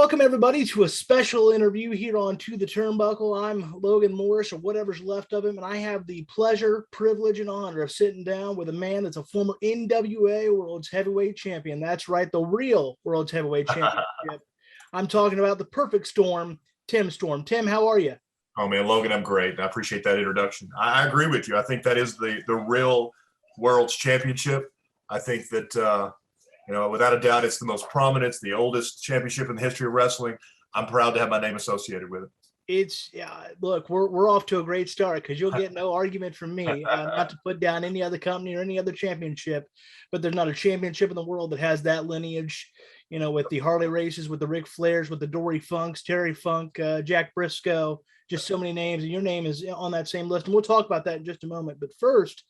Welcome, everybody, to a special interview here on To the Turnbuckle. I'm Logan Morris, or whatever's left of him, and I have the pleasure, privilege, and honor of sitting down with a man that's a former NWA World's Heavyweight Champion. That's right, the real World's Heavyweight Championship. I'm talking about the Perfect Storm, Tim Storm. Tim, how are you? Oh, man, Logan, I'm great. I appreciate that introduction. I agree with you. I think that is the real World's Championship. I think that without a doubt, it's the most prominent, it's the oldest championship in the history of wrestling. I'm proud to have my name associated with it. Look, we're off to a great start because you'll get no argument from me, not to put down any other company or any other championship, but there's not a championship in the world that has that lineage, with the Harley races, with the Ric Flairs, with the Dory Funks, Terry Funk, Jack Briscoe, just so many names, and your name is on that same list. And we'll talk about that in just a moment. But first,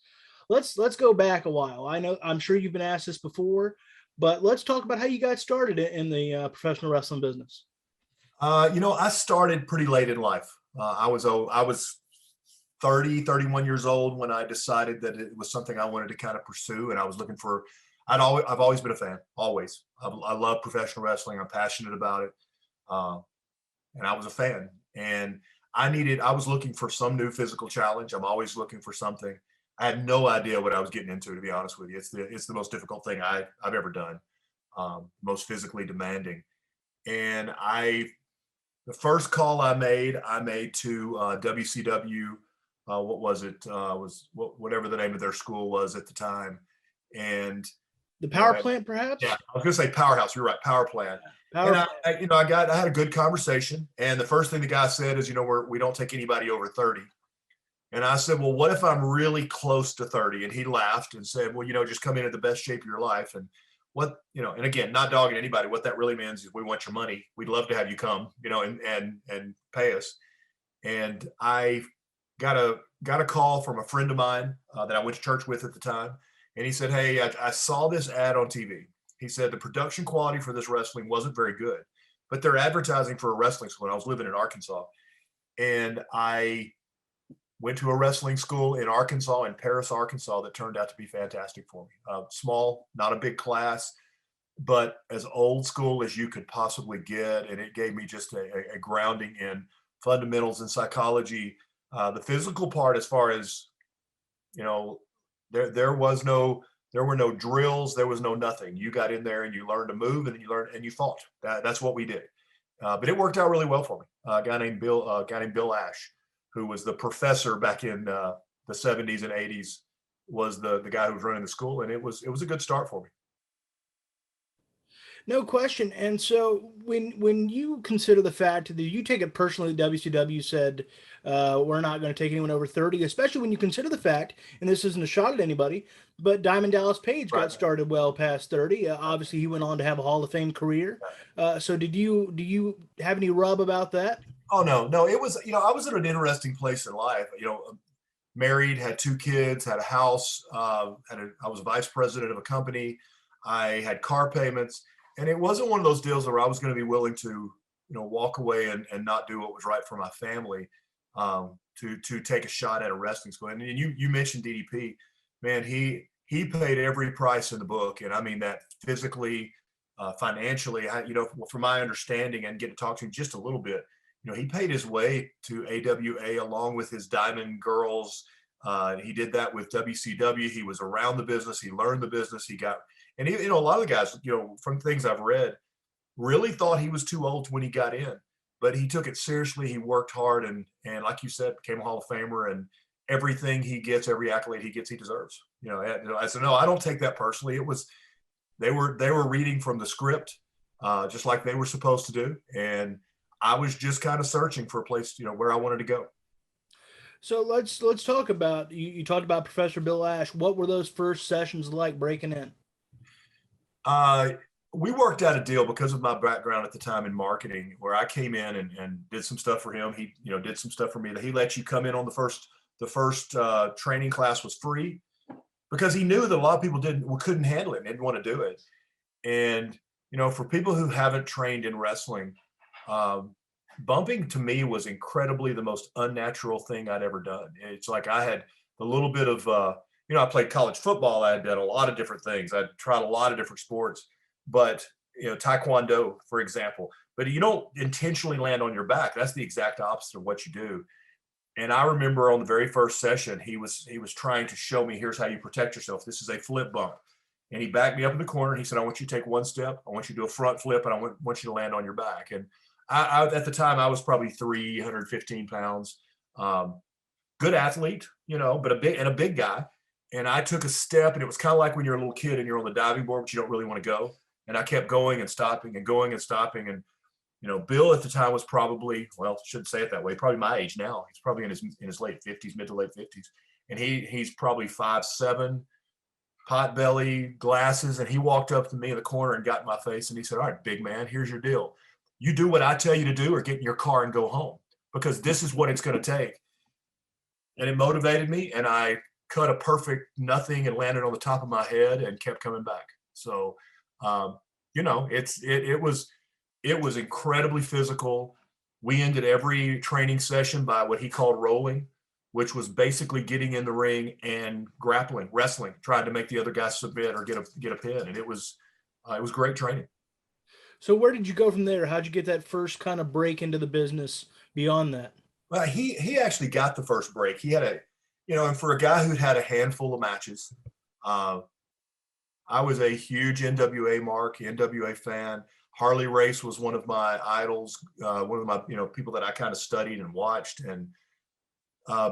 let's go back a while. I'm sure you've been asked this before, but let's talk about how you got started in the professional wrestling business. I started pretty late in life. I was 30, 31 years old when I decided that it was something I wanted to kind of pursue. And I was looking for, I've always been a fan, always. I love professional wrestling. I'm passionate about it. And I was a fan. And I was looking for some new physical challenge. I'm always looking for something. I had no idea what I was getting into, to be honest with you. It's the most difficult thing I've ever done, most physically demanding. And the first call I made to WCW. What was it? Whatever the name of their school was at the time, and the Power Plant, perhaps. Yeah, I was going to say Powerhouse. You're right, Power Plant. Power and Plant. I had a good conversation, and the first thing the guy said is, we don't take anybody over 30. And I said, well, what if I'm really close to 30? And he laughed and said, well, just come in at the best shape of your life. And and again, not dogging anybody, what that really means is we want your money. We'd love to have you come, and pay us. And I got a call from a friend of mine that I went to church with at the time. And he said, hey, I saw this ad on TV. He said the production quality for this wrestling wasn't very good, but they're advertising for a wrestling school. And I was living in Arkansas. And I went to a wrestling school in Arkansas, in Paris, Arkansas, that turned out to be fantastic for me. Small, not a big class, but as old school as you could possibly get. And it gave me just a grounding in fundamentals and psychology. The physical part, as far as, there were no drills, there was no nothing. You got in there and you learned to move, and you fought. That's what we did. But it worked out really well for me. A guy named Bill Ash, who was the professor back in the 70s and 80s, was the guy who was running the school. And it was a good start for me. No question. And so when you consider the fact that you take it personally, WCW said, we're not going to take anyone over 30, especially when you consider the fact, and this isn't a shot at anybody, but Diamond Dallas Page got started well past 30. Obviously he went on to have a Hall of Fame career. So do you have any rub about that? Oh, no, it was, I was in an interesting place in life, married, had 2 kids, had a house, I was vice president of a company. I had car payments, and it wasn't one of those deals where I was going to be willing to, walk away and not do what was right for my family, to take a shot at a wrestling school. And you mentioned DDP, man, he paid every price in the book. And I mean that physically, financially, from my understanding and getting to talk to him just a little bit, he paid his way to AWA along with his Diamond Girls. He did that with WCW. He was around the business. He learned the business. And a lot of the guys, from things I've read, really thought he was too old when he got in, but he took it seriously. He worked hard, and like you said, became a Hall of Famer, and everything he gets, every accolade he gets, he deserves. I said, no, I don't take that personally. They were reading from the script, just like they were supposed to do. And I was just kind of searching for a place, where I wanted to go. So let's talk about, you talked about Professor Bill Ash. What were those first sessions like breaking in? We worked out a deal because of my background at the time in marketing, where I came in and did some stuff for him. He, did some stuff for me. That he let you come in on the first training class was free, because he knew that a lot of people couldn't handle it and didn't want to do it. And, for people who haven't trained in wrestling, bumping to me was incredibly the most unnatural thing I'd ever done. It's like I had a little bit of, I played college football. I had done a lot of different things. I'd tried a lot of different sports, but, Taekwondo, for example. but you don't intentionally land on your back. That's the exact opposite of what you do. And I remember on the very first session, he was trying to show me, here's how you protect yourself. This is a flip bump. And he backed me up in the corner. And he said, I want you to take one step. I want you to do a front flip, and I want you to land on your back. And I at the time, I was probably 315 pounds. Good athlete, but a big guy. And I took a step, and it was kind of like when you're a little kid and you're on the diving board, but you don't really want to go. And I kept going and stopping and going and stopping. And, Bill at the time was probably, well, shouldn't say it that way, probably my age now. He's probably in his late 50s, mid to late 50s. And he's probably 5'7", pot belly, glasses. And he walked up to me in the corner and got in my face. And he said, all right, big man, here's your deal. You do what I tell you to do, or get in your car and go home, because this is what it's going to take. And it motivated me, and I cut a perfect nothing and landed on the top of my head and kept coming back. So, it was incredibly physical. We ended every training session by what he called rolling, which was basically getting in the ring and grappling, wrestling, trying to make the other guy submit or get a pin. And it was great training. So where did you go from there? How'd you get that first kind of break into the business beyond that? Well, he actually got the first break. He had and for a guy who'd had a handful of matches, I was a huge NWA fan. Harley Race was one of my idols, one of my, people that I kind of studied and watched. And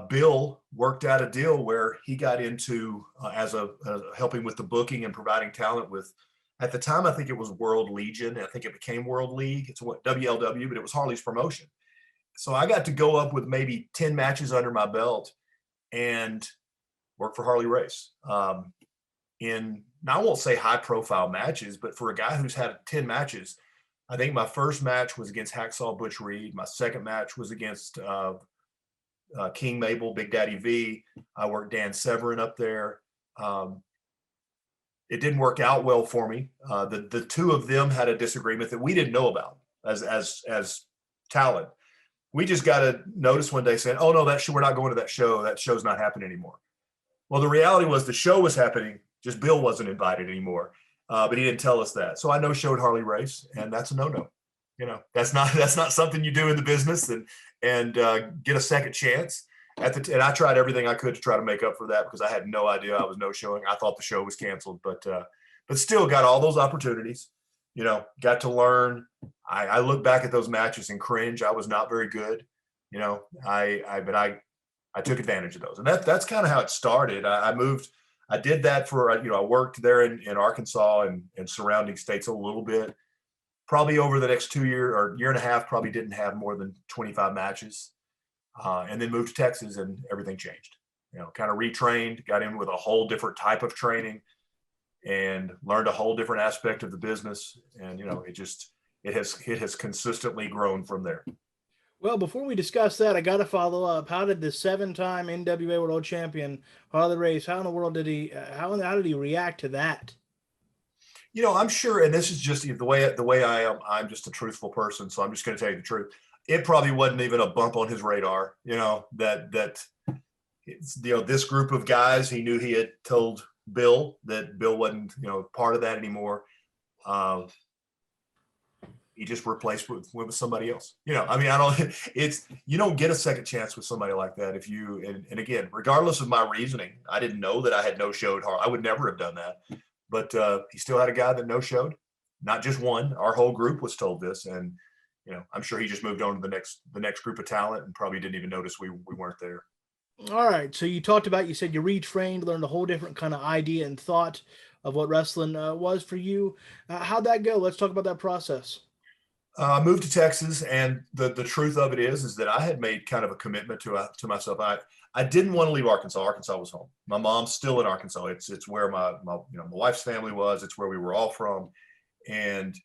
Bill worked out a deal where he got into as helping with the booking and providing talent with, at the time, I think it was World Legion. I think it became World League. It's what WLW, but it was Harley's promotion. So I got to go up with maybe 10 matches under my belt and work for Harley Race. Now I won't say high profile matches, but for a guy who's had 10 matches, I think my first match was against Hacksaw Butch Reed. My second match was against King Mabel, Big Daddy V. I worked Dan Severin up there. It didn't work out well for me. The two of them had a disagreement that we didn't know about as talent. We just got a notice one day saying, oh no, we're not going to that show. That show's not happening anymore. Well, the reality was the show was happening, just Bill wasn't invited anymore. But he didn't tell us that. So I no-showed Harley Race, and that's a no-no. That's not something you do in the business and get a second chance. And I tried everything I could to try to make up for that, because I had no idea I was no-showing. I thought the show was canceled, but still got all those opportunities. Got to learn. I look back at those matches and cringe. I was not very good. But I took advantage of those, and that's kind of how it started. I moved. I did that for, I worked there in Arkansas and surrounding states a little bit. Probably over the next 2 year or year and a half, probably didn't have more than 25 matches. And then moved to Texas, and everything changed. Kind of retrained, got in with a whole different type of training, and learned a whole different aspect of the business. And, it has consistently grown from there. Well, before we discuss that, I got to follow up. How did the 7-time NWA World Champion Harley Race? How in the world did he? How did he react to that? I'm sure, and this is just the way I am. I'm just a truthful person, so I'm just going to tell you the truth. It probably wasn't even a bump on his radar. This group of guys, he knew he had told Bill that Bill wasn't part of that anymore. He just replaced with somebody else. You don't get a second chance with somebody like that. And again, regardless of my reasoning, I didn't know that I had no-showed Harley. I would never have done that. But he still had a guy that no-showed, not just one. Our whole group was told this, and I'm sure he just moved on to the next group of talent and probably didn't even notice we weren't there. All right. So you said you retrained, learned a whole different kind of idea and thought of what wrestling was for you. How'd that go? Let's talk about that process. I moved to Texas, and the truth of it is that I had made kind of a commitment to myself. I didn't want to leave Arkansas. Arkansas was home. My mom's still in Arkansas. It's where my wife's family was. It's where we were all from. And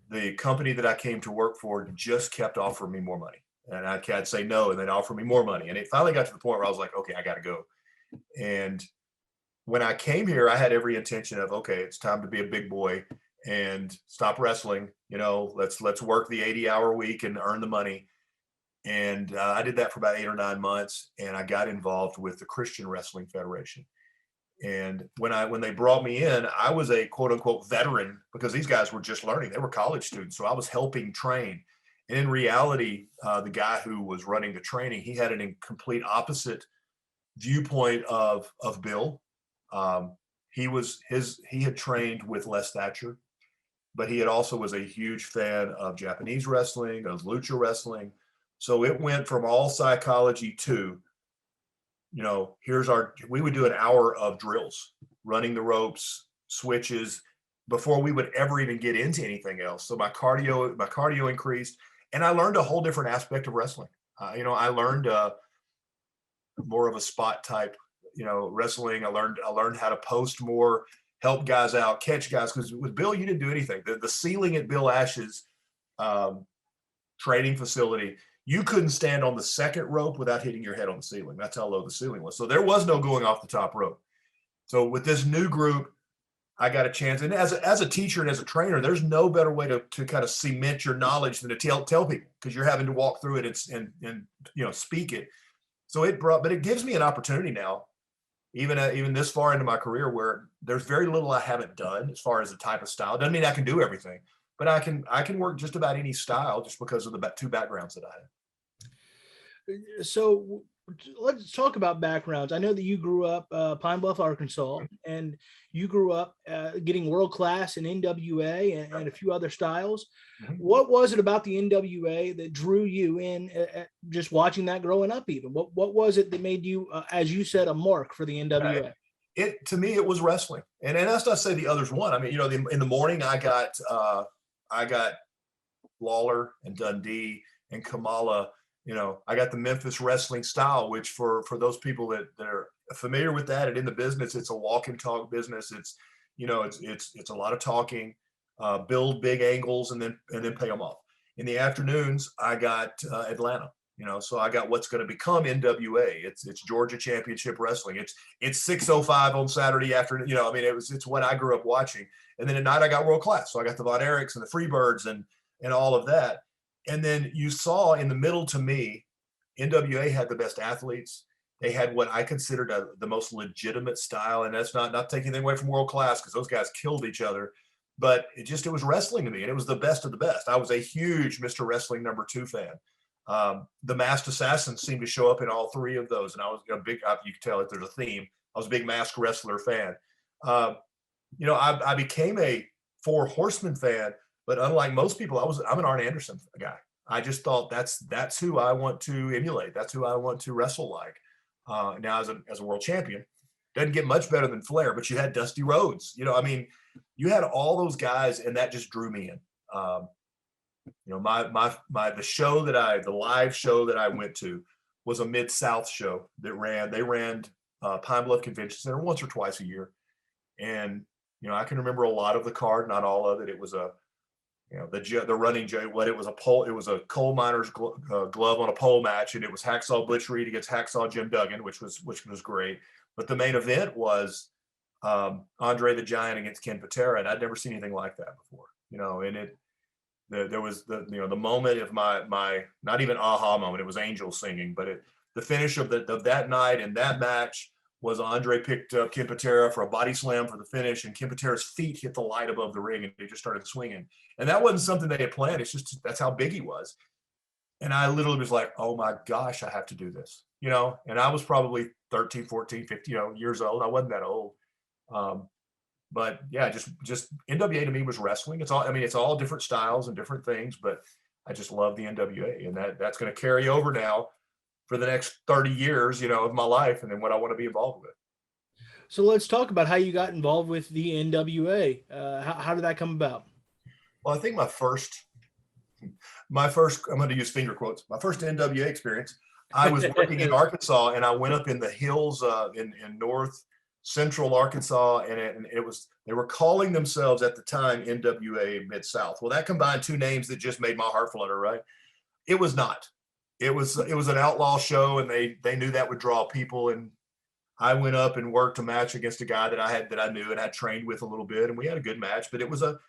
the company that I came to work for just kept offering me more money. And I'd say no, and they'd offer me more money. And it finally got to the point where I was like, okay, I got to go. And when I came here, I had every intention of, okay, it's time to be a big boy and stop wrestling. Let's work the 80-hour week and earn the money. And I did that for about 8 or 9 months, and I got involved with the Christian Wrestling Federation. And when they brought me in, I was a quote unquote veteran, because these guys were just learning. They were college students. So I was helping train. And in reality, the guy who was running the training, he had an complete opposite viewpoint of Bill. He had trained with Les Thatcher, but he had also was a huge fan of Japanese wrestling, of lucha wrestling. So it went from all psychology to, we would do an hour of drills, running the ropes, switches, before we would ever even get into anything else. So my cardio increased, and I learned a whole different aspect of wrestling. I learned more of a spot type, wrestling. I learned how to post more, help guys out, catch guys. Because with Bill, you didn't do anything. The ceiling at Bill Ash's training facility, you couldn't stand on the second rope without hitting your head on the ceiling. That's how low the ceiling was. So there was no going off the top rope. So with this new group, I got a chance. And as a teacher and as a trainer, there's no better way to kind of cement your knowledge than to tell people, because you're having to walk through it and speak it. So but it gives me an opportunity now, even this far into my career, where there's very little I haven't done as far as the type of style. Doesn't mean I can do everything, but I can work just about any style just because of the two backgrounds that I have. So let's talk about backgrounds. I know that you grew up Pine Bluff, Arkansas, and you grew up getting world class in NWA and a few other styles. Mm-hmm. What was it about the NWA that drew you in, just watching that growing up? Even what was it that made you, as you said, a mark for the NWA? To me, it was wrestling, and that's not to say the others won. I mean, in the morning, I got Lawler and Dundee and Kamala. I got the Memphis wrestling style, which for those people that are familiar with that and in the business, it's a walk and talk business. It's a lot of talking, build big angles and then pay them off. In the afternoons, I got Atlanta. So I got what's going to become NWA. It's Georgia Championship Wrestling. It's 6:05 on Saturday afternoon. It's what I grew up watching. And then at night I got World Class. So I got the Von Erichs and the Freebirds and all of that. And then you saw in the middle, to me, NWA had the best athletes. They had what I considered the most legitimate style. And that's not taking anything away from World Class, because those guys killed each other. But it was wrestling to me, and it was the best of the best. I was a huge Mr. Wrestling #2 fan. The Masked Assassins seemed to show up in all three of those. And I was a big, you can tell that there's a theme. I was a big Masked Wrestler fan. I became a Four Horsemen fan. But unlike most people, I'm an Arn Anderson guy. I just thought that's who I want to emulate. That's who I want to wrestle like. Now as a world champion, doesn't get much better than Flair, but you had Dusty Rhodes. You had all those guys, and that just drew me in. The live show that I went to was a Mid-South show that they ran Pine Bluff Convention Center once or twice a year, and I can remember a lot of the card, not all of it. It was the running joke. It was a coal miner's glove on a pole match, and it was Hacksaw Butch Reed against Hacksaw Jim Duggan, which was great. But the main event was Andre the Giant against Ken Patera, and I'd never seen anything like that before. There was the moment of my not even aha moment. It was angels singing, but the finish of that night and that match was Andre picked up Ken Patera for a body slam for the finish, and Ken Patera's feet hit the light above the ring, and he just started swinging. And that wasn't something they had planned. It's just that's how big he was. And I literally was like, oh my gosh, I have to do this. And I was probably 13, 14, 15 years old. I wasn't that old. But yeah, just NWA to me was wrestling. It's all different styles and different things, but I just love the NWA, and that's going to carry over now for the next 30 years, of my life, and then what I want to be involved with. So let's talk about how you got involved with the NWA. How did that come about? Well, I think my first, I'm going to use finger quotes, my first NWA experience, I was working in Arkansas, and I went up in the hills in north central Arkansas, and they were calling themselves at the time NWA Mid-South. Well, that combined two names that just made my heart flutter, right? It was not. It was an outlaw show, and they knew that would draw people. And I went up and worked a match against a guy that I knew and had trained with a little bit, and we had a good match. But it was a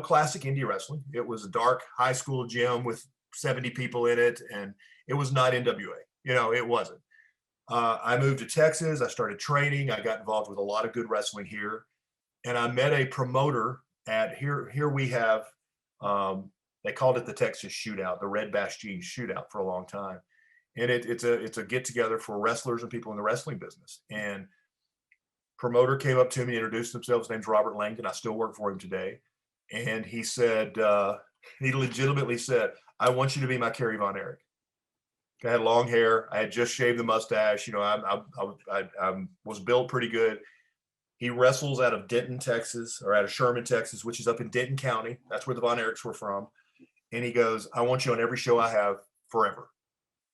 classic indie wrestling. It was a dark high school gym with 70 people in it, and it was not NWA. It wasn't. I moved to Texas. I started training. I got involved with a lot of good wrestling here, and I met a promoter at here. We have They called it the Texas Shootout, the Red Bash Jeans Shootout for a long time. And it's a get together for wrestlers and people in the wrestling business. And promoter came up to me, introduced himself. His name's Robert Langdon. I still work for him today. And he said, he legitimately said, I want you to be my Kerry Von Erich. I had long hair. I had just shaved the mustache. You know, I was built pretty good. He wrestles out of Denton, Texas, or out of Sherman, Texas, which is up in Denton County. That's where the Von Erichs were from. And he goes, I want you on every show I have forever.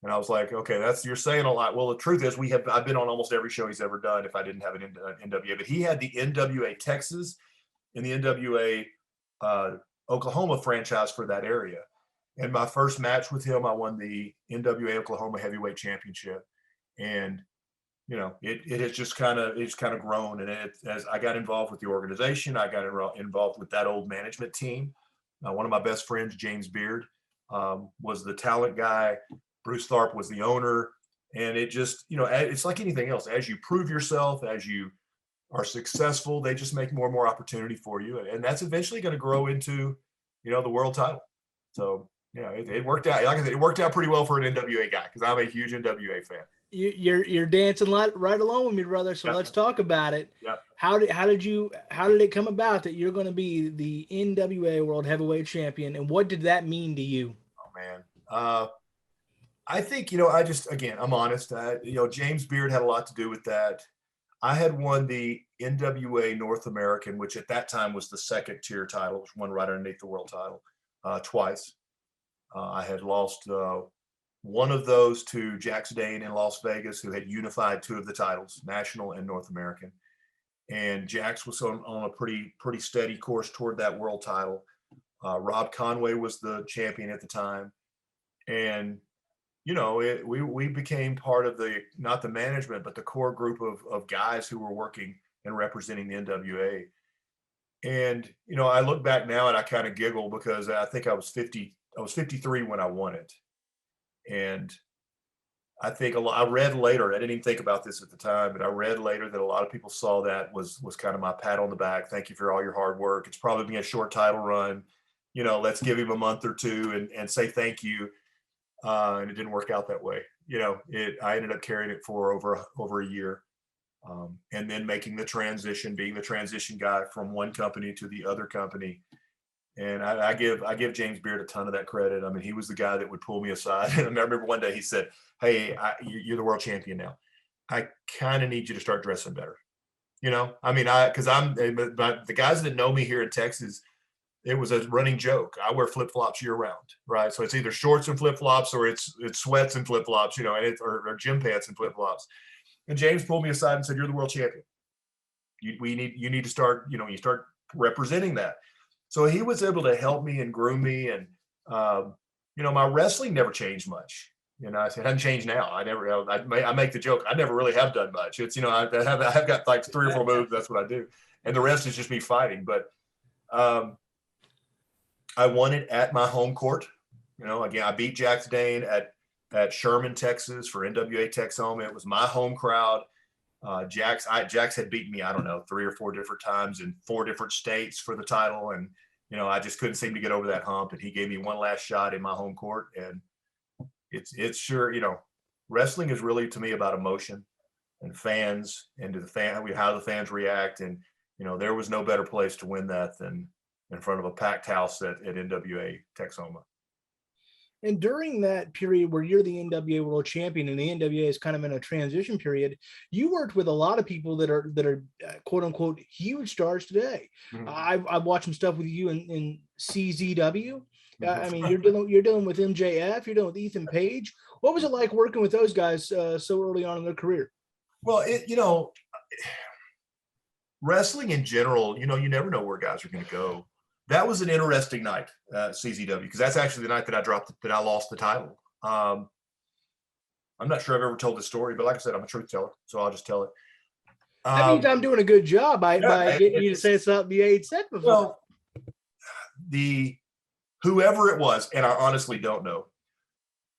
And I was like, okay, you're saying a lot. Well, the truth is I've been on almost every show he's ever done if I didn't have an NWA, but he had the NWA Texas and the NWA Oklahoma franchise for that area. And my first match with him, I won the NWA Oklahoma Heavyweight Championship. And, you know, it has just kind of grown. And as I got involved with the organization, I got involved with that old management team. One of my best friends, James Beard, was the talent guy. Bruce Tharp was the owner. And it just, you know, it's like anything else. As you prove yourself, as you are successful, they just make more and more opportunity for you. And that's eventually going to grow into, you know, the world title. So, you know, it worked out. Like I said, it worked out pretty well for an NWA guy because I'm a huge NWA fan. You're dancing right along with me, brother. So let's talk about it. Yep. How did it come about that you're going to be the NWA World Heavyweight Champion, and what did that mean to you? Oh man, I think, you know, I'm honest. You know, James Beard had a lot to do with that. I had won the NWA North American, which at that time was the second tier title, which won right underneath the world title, twice. I had lost one of those to Jax Dane in Las Vegas, who had unified two of the titles, national and North American. And Jax was on a pretty steady course toward that world title. Rob Conway was the champion at the time. And, you know, we became part of not the management, but the core group of guys who were working and representing the NWA. And, you know, I look back now and I kind of giggle because I think I was 53 when I won it. And I think I read later, I didn't even think about this at the time, but I read later that a lot of people saw that was kind of my pat on the back. Thank you for all your hard work. It's probably been a short title run. You know, let's give him a month or two and say thank you. And it didn't work out that way. You know, I ended up carrying it for over a year. And then making the transition, being the transition guy from one company to the other company. And I give James Beard a ton of that credit. I mean, he was the guy that would pull me aside. And I remember one day he said, hey, you're the world champion now. I kind of need you to start dressing better. You know, I mean, but the guys that know me here in Texas, it was a running joke. I wear flip-flops year round, right? So it's either shorts and flip-flops or it's sweats and flip-flops, you know, and or gym pants and flip-flops. And James pulled me aside and said, you're the world champion. You need to start, you know, you start representing that. So he was able to help me and groom me. And, you know, my wrestling never changed much. You know, it hasn't changed now. I make the joke. I never really have done much. It's, you know, I've got like 3 or 4 moves. That's what I do. And the rest is just me fighting. But I won it at my home court. You know, again, I beat Jax Dane at Sherman, Texas for NWA Texoma. It was my home crowd. Jax had beaten me, I don't know, 3 or 4 different times in 4 different states for the title. And, you know, I just couldn't seem to get over that hump. And he gave me one last shot in my home court. And it's sure, you know, wrestling is really to me about emotion and fans and how the fans react. And, you know, there was no better place to win that than in front of a packed house at NWA Texoma. And during that period where you're the NWA World Champion and the NWA is kind of in a transition period, you worked with a lot of people that are quote unquote huge stars today. Mm-hmm. I've watched some stuff with you in CZW. I mean, you're dealing with MJF, you're dealing with Ethan Page. What was it like working with those guys so early on in their career? Well, you know, wrestling in general, you know, you never know where guys are going to go. That was an interesting night, CZW, because that's actually the night that I lost the title. I'm not sure I've ever told this story, but like I said, I'm a truth teller, so I'll just tell it. That means I'm doing a good job by getting you to say something you ain't said before. Well, whoever it was, and I honestly don't know,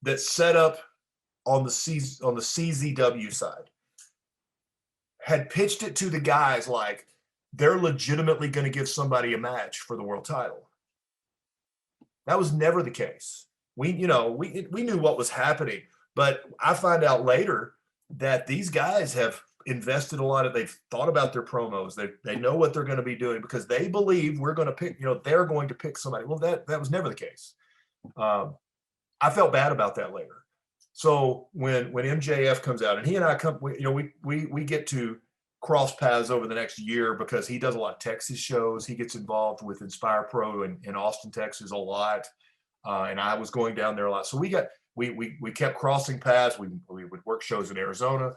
that set up on the CZW side had pitched it to the guys like, they're legitimately going to give somebody a match for the world title. That was never the case. We knew what was happening, but I find out later that these guys have invested a lot they've thought about their promos. They know what they're going to be doing because they believe we're going to pick, they're going to pick somebody. Well, that was never the case. I felt bad about that later. So when MJF comes out and he and I come, we get to cross paths over the next year because he does a lot of Texas shows. He gets involved with Inspire Pro in Austin, Texas a lot. And I was going down there a lot. So we kept crossing paths. We would work shows in Arizona.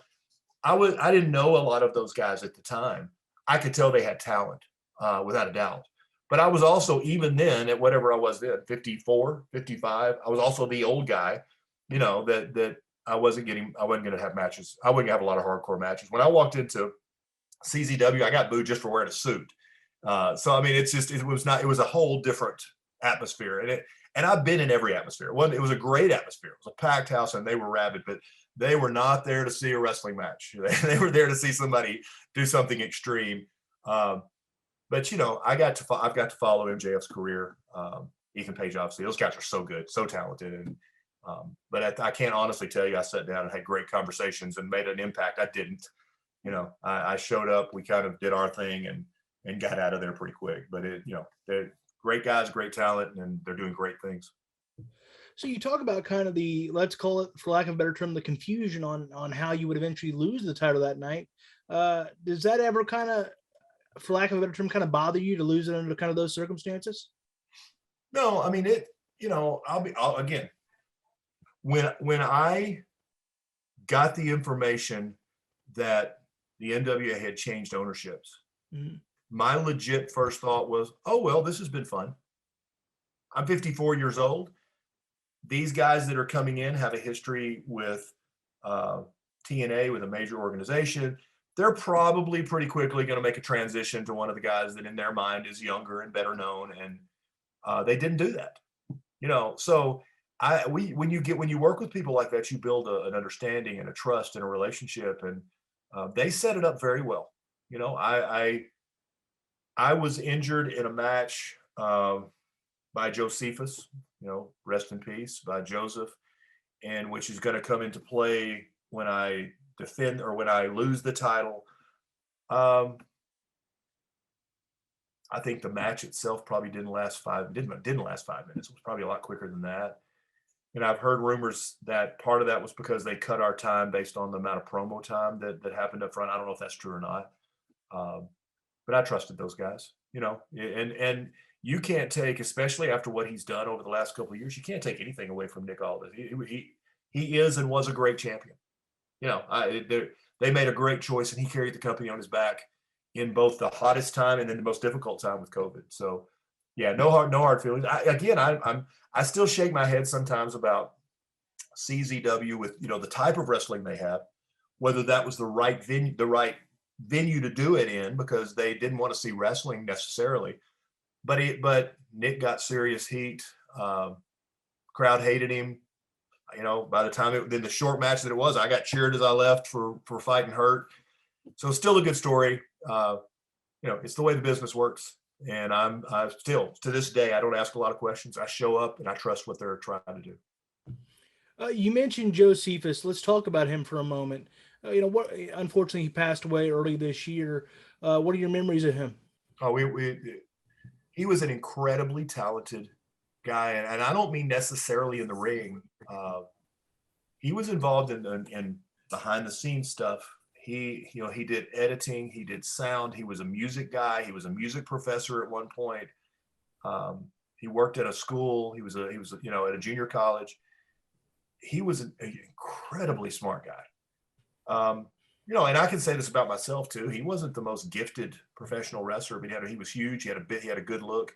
I didn't know a lot of those guys at the time. I could tell they had talent, without a doubt. But I was also, even then, at whatever I was then, 54, 55, I was also the old guy, that I wasn't going to have matches. I wasn't going to have a lot of hardcore matches. When I walked into CZW, I got booed just for wearing a suit. So, I mean, it was a whole different atmosphere. And I've been in every atmosphere. It was a great atmosphere. It was a packed house and they were rabid, but they were not there to see a wrestling match. They were there to see somebody do something extreme. But I've got to follow MJF's career. Ethan Page, obviously, those guys are so good, so talented. And but I can't honestly tell you I sat down and had great conversations and made an impact. I didn't. I showed up, we kind of did our thing and got out of there pretty quick. But they're great guys, great talent, and they're doing great things. So you talk about kind of the, let's call it, for lack of a better term, the confusion on how you would eventually lose the title that night. Does that ever kind of, for lack of a better term, kind of bother you to lose it under kind of those circumstances? No, I mean, again, when I got the information that the NWA had changed ownerships, my legit first thought was, oh, well, this has been fun. I'm 54 years old. These guys that are coming in have a history with TNA, with a major organization. They're probably pretty quickly going to make a transition to one of the guys that in their mind is younger and better known. And they didn't do that, so when you work with people like that, you build an understanding and a trust and a relationship, and they set it up very well. I was injured in a match by Josephus, rest in peace, by Joseph, and which is going to come into play when I defend or when I lose the title. I think the match itself probably didn't last 5 minutes. It was probably a lot quicker than that. And I've heard rumors that part of that was because they cut our time based on the amount of promo time that happened up front. I don't know if that's true or not. But I trusted those guys, and you can't take, especially after what he's done over the last couple of years, you can't take anything away from Nick Aldis. He is and was a great champion. They made a great choice, and he carried the company on his back in both the hottest time and then the most difficult time with COVID. So, yeah, no hard feelings. I still shake my head sometimes about CZW with the type of wrestling they have, whether that was the right venue to do it in, because they didn't want to see wrestling necessarily. But Nick got serious heat. Crowd hated him. By the time in the short match that it was, I got cheered as I left for fighting hurt. So still a good story. It's the way the business works. And I'm still, to this day, I don't ask a lot of questions. I show up and I trust what they're trying to do. You mentioned Josephus. Let's talk about him for a moment. Unfortunately, he passed away early this year. What are your memories of him? Oh, he was an incredibly talented guy, and I don't mean necessarily in the ring. He was involved in behind the scenes stuff. He did editing, he did sound. He was a music guy. He was a music professor at one point. He worked at a school. He was at a junior college. He was an incredibly smart guy. And I can say this about myself too. He wasn't the most gifted professional wrestler, but he was huge. He had a good look,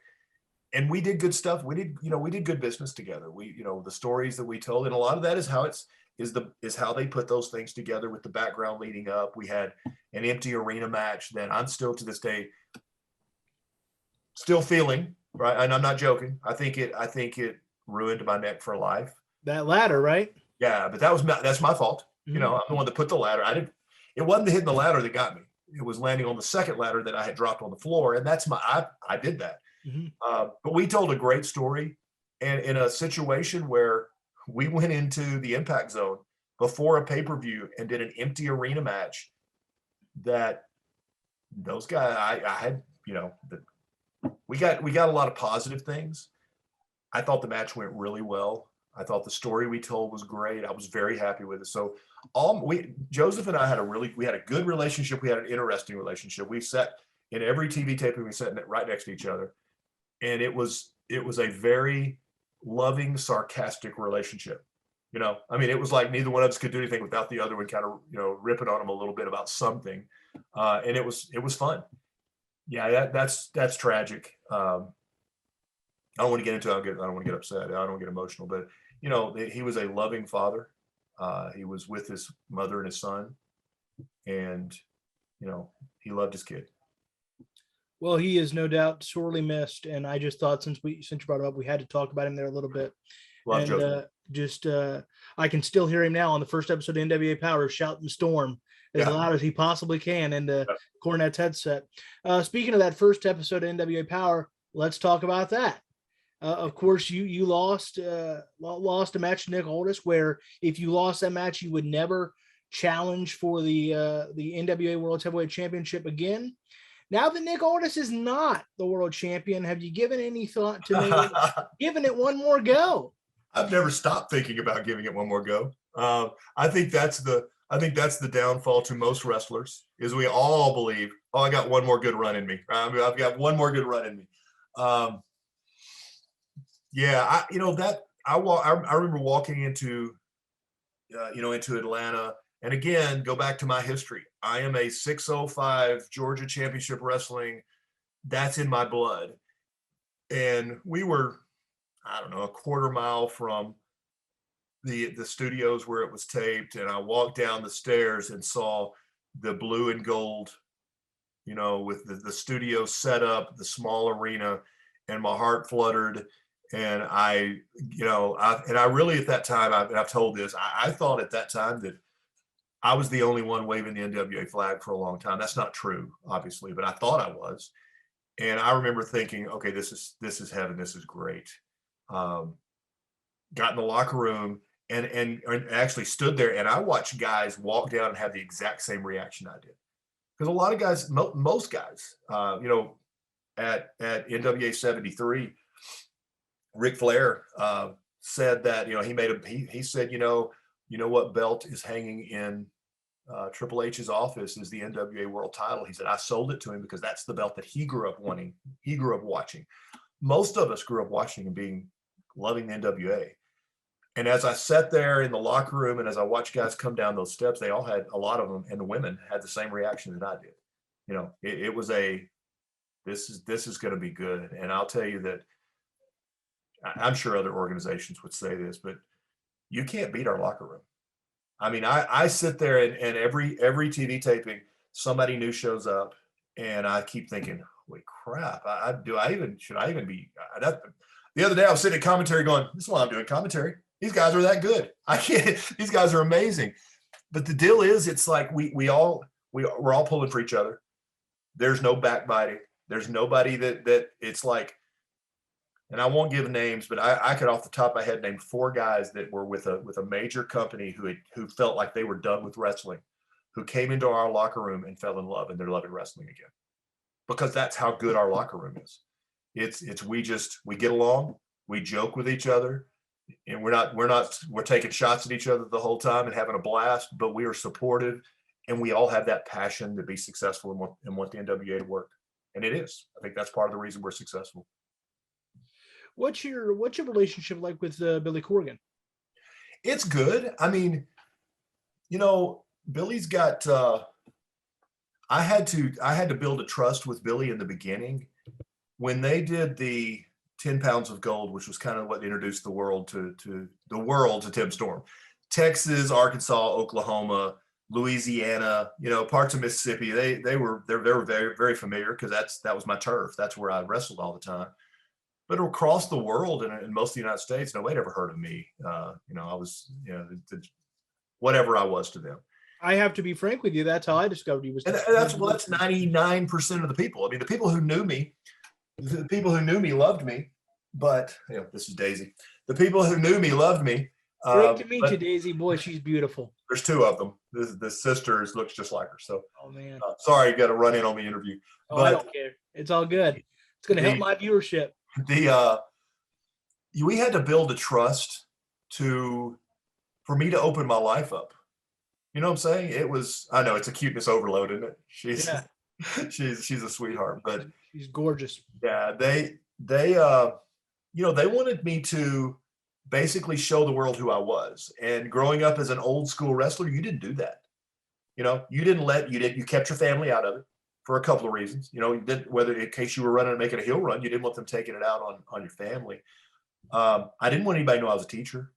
and we did good stuff. We did good business together. The stories that we told, and a lot of that is how they put those things together with the background leading up. We had an empty arena match that I'm still to this day still feeling, right? And I'm not joking. I think it ruined my neck for life. That ladder, right? Yeah, but that's my fault. Mm-hmm. I'm the one that put the ladder. It wasn't hitting the ladder that got me. It was landing on the second ladder that I had dropped on the floor, and that's I did that. Mm-hmm. But we told a great story, And in a situation where we went into the Impact Zone before a pay-per-view and did an empty arena match, that those guys, I had, we got a lot of positive things. I thought the match went really well. I thought the story we told was great. I was very happy with it. So Joseph and I had a good relationship. We had an interesting relationship. We sat in every TV taping, we sat right next to each other. And it was a very loving, sarcastic relationship. It was like neither one of us could do anything without the other one kind of, ripping on him a little bit about something. And it was fun. Yeah, that's tragic. I don't want to get into it. I don't want to get upset. I don't want to get emotional, but he was a loving father. He was with his mother and his son, and he loved his kid. Well, he is no doubt sorely missed, and I just thought since you brought it up, we had to talk about him there a little bit. Love I can still hear him now on the first episode of NWA Power shouting "Storm" as loud as he possibly can into Cornette's headset. Speaking of that first episode of NWA Power, let's talk about that. Of course, you lost a match to Nick Aldis, where if you lost that match, you would never challenge for the NWA World Heavyweight Championship again. Now that Nick Aldis is not the world champion, have you given any thought to giving it one more go? I've never stopped thinking about giving it one more go. I think that's the downfall to most wrestlers, is we all believe, I got one more good run in me. I've got one more good run in me. I remember walking into Atlanta, and again, go back to my history. I am a 605 Georgia Championship Wrestling. That's in my blood. And we were, a quarter mile from the studios where it was taped. And I walked down the stairs and saw the blue and gold, with the studio set up, the small arena, and my heart fluttered. And I really at that time, I've told this, I thought at that time that I was the only one waving the NWA flag for a long time. That's not true, obviously, but I thought I was. And I remember thinking, okay, this is heaven. This is great. Got in the locker room and actually stood there, and I watched guys walk down and have the exact same reaction I did. Because a lot of guys, most guys, at NWA 73, Ric Flair said that, he said, what belt is hanging in Triple H's office is the NWA World title. He said, I sold it to him because that's the belt that he grew up wanting. He grew up watching. Most of us grew up watching and loving the NWA. And as I sat there in the locker room and as I watched guys come down those steps, they all had, a lot of them, and the women had the same reaction that I did. It was this is going to be good. And I'll tell you that I'm sure other organizations would say this, but you can't beat our locker room. I sit there and every TV taping, somebody new shows up, and I keep thinking, holy crap, should I even be? The other day I was sitting at commentary going, this is why I'm doing commentary. These guys are that good. I can't. These guys are amazing. But the deal is, it's like we're all pulling for each other. There's no backbiting. There's nobody that it's like. And I won't give names, but I could off the top of my head name 4 guys that were with a major company who felt like they were done with wrestling, who came into our locker room and fell in love, and they're loving wrestling again, because that's how good our locker room is. We get along, we joke with each other, and we're taking shots at each other the whole time and having a blast, but we are supportive, and we all have that passion to be successful and want the NWA to work, and it is. I think that's part of the reason we're successful. What's your relationship like with Billy Corgan? It's good. Billy's got. I had to build a trust with Billy in the beginning when they did the 10 pounds of gold, which was kind of what introduced the world to Tim Storm. Texas, Arkansas, Oklahoma, Louisiana, parts of Mississippi. They're very, very familiar because that was my turf. That's where I wrestled all the time. But across the world and in most of the United States, nobody ever heard of me. I was, whatever I was to them. I have to be frank with you. That's how I discovered you. And that's 99% of the people. The people who knew me loved me. But this is Daisy. The people who knew me loved me. Great to meet you, Daisy. Boy, she's beautiful. There's two of them. The sister looks just like her. So, oh man, sorry, you got to run in on the interview. Oh, but I don't care. It's all good. It's going to help my viewership. We had to build a trust for me to open my life up. You know what I'm saying? It was. I know it's a cuteness overload, isn't it? She's a sweetheart, but she's gorgeous. Yeah, they wanted me to basically show the world who I was. And growing up as an old school wrestler, you didn't do that. You kept your family out of it for a couple of reasons. You didn't, whether in case you were running and making a heel run, you didn't want them taking it out on your family. I didn't want anybody to know I was a teacher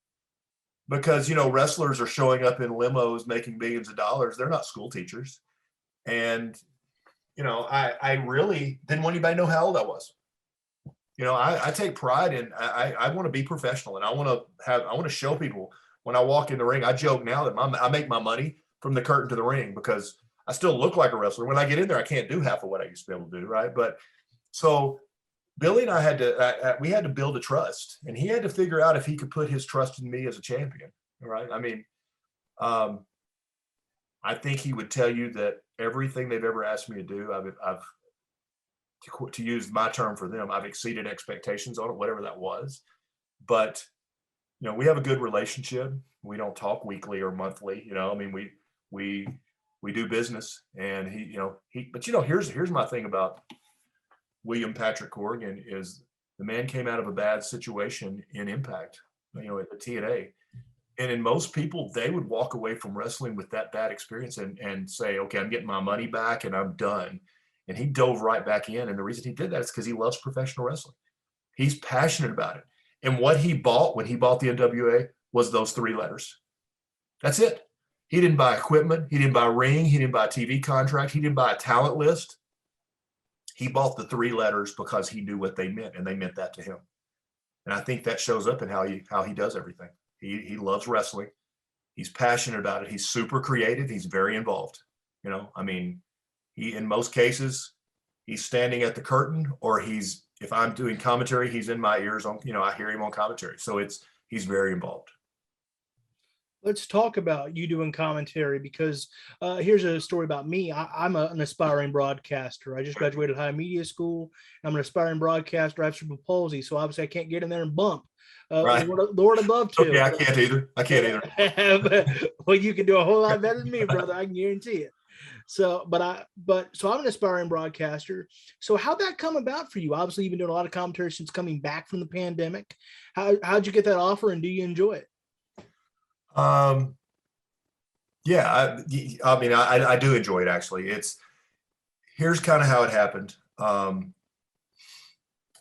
because, wrestlers are showing up in limos making millions of dollars. They're not school teachers. And, I really didn't want anybody to know how old I was. I take pride in, I want to be professional, and I want to show people when I walk in the ring. I joke now that I make my money from the curtain to the ring because I still look like a wrestler. When I get in there, I can't do half of what I used to be able to do. Right. But so Billy and I we had to build a trust, and he had to figure out if he could put his trust in me as a champion. Right. I mean, I think he would tell you that everything they've ever asked me to do, I've to use my term for them, I've exceeded expectations on it, whatever that was. But, we have a good relationship. We don't talk weekly or monthly, I mean, we do business, and but here's my thing about William Patrick Corrigan is the man came out of a bad situation in Impact, at the TNA. And in most people, they would walk away from wrestling with that bad experience and say, okay, I'm getting my money back and I'm done. And he dove right back in. And the reason he did that is because he loves professional wrestling. He's passionate about it. And what he bought when he bought the NWA was those 3 letters. That's it. He didn't buy equipment. He didn't buy a ring. He didn't buy a TV contract. He didn't buy a talent list. He bought the 3 letters because he knew what they meant, and they meant that to him. And I think that shows up in how he does everything. He loves wrestling. He's passionate about it. He's super creative. He's very involved. I mean, in most cases, he's standing at the curtain, or if I'm doing commentary, he's in my ears on, I hear him on commentary. So he's very involved. Let's talk about you doing commentary, because here's a story about me. I'm an aspiring broadcaster. I just graduated high media school. I'm an aspiring broadcaster. I have cerebral palsy, so obviously I can't get in there and bump. Right. Lord, I'd love to. Okay, I can't either. Well, you can do a whole lot better than me, brother. I can guarantee it. So I'm an aspiring broadcaster. So how'd that come about for you? Obviously, you've been doing a lot of commentary since coming back from the pandemic. How'd you get that offer, and do you enjoy it? Yeah, I mean, I do enjoy it, actually. Here's kind of how it happened. I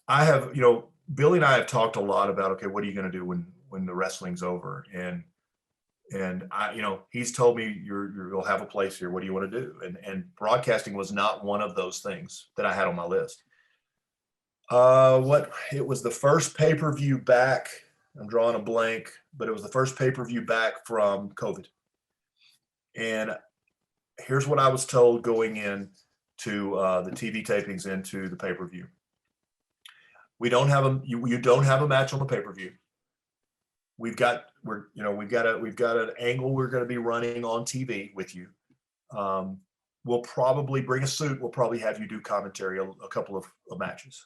have, Billy and I have talked a lot about, okay, what are you going to do when the wrestling's over? And I, he's told me you'll have a place here. What do you want to do? And broadcasting was not one of those things that I had on my list. It was the first pay-per-view back. I'm drawing a blank, but it was the first pay-per-view back from COVID. And here's what I was told going in to the TV tapings into the pay-per-view. You don't have a match on the pay-per-view. We've got an angle we're going to be running on TV with you. We'll probably bring a suit. We'll probably have you do commentary a couple of matches.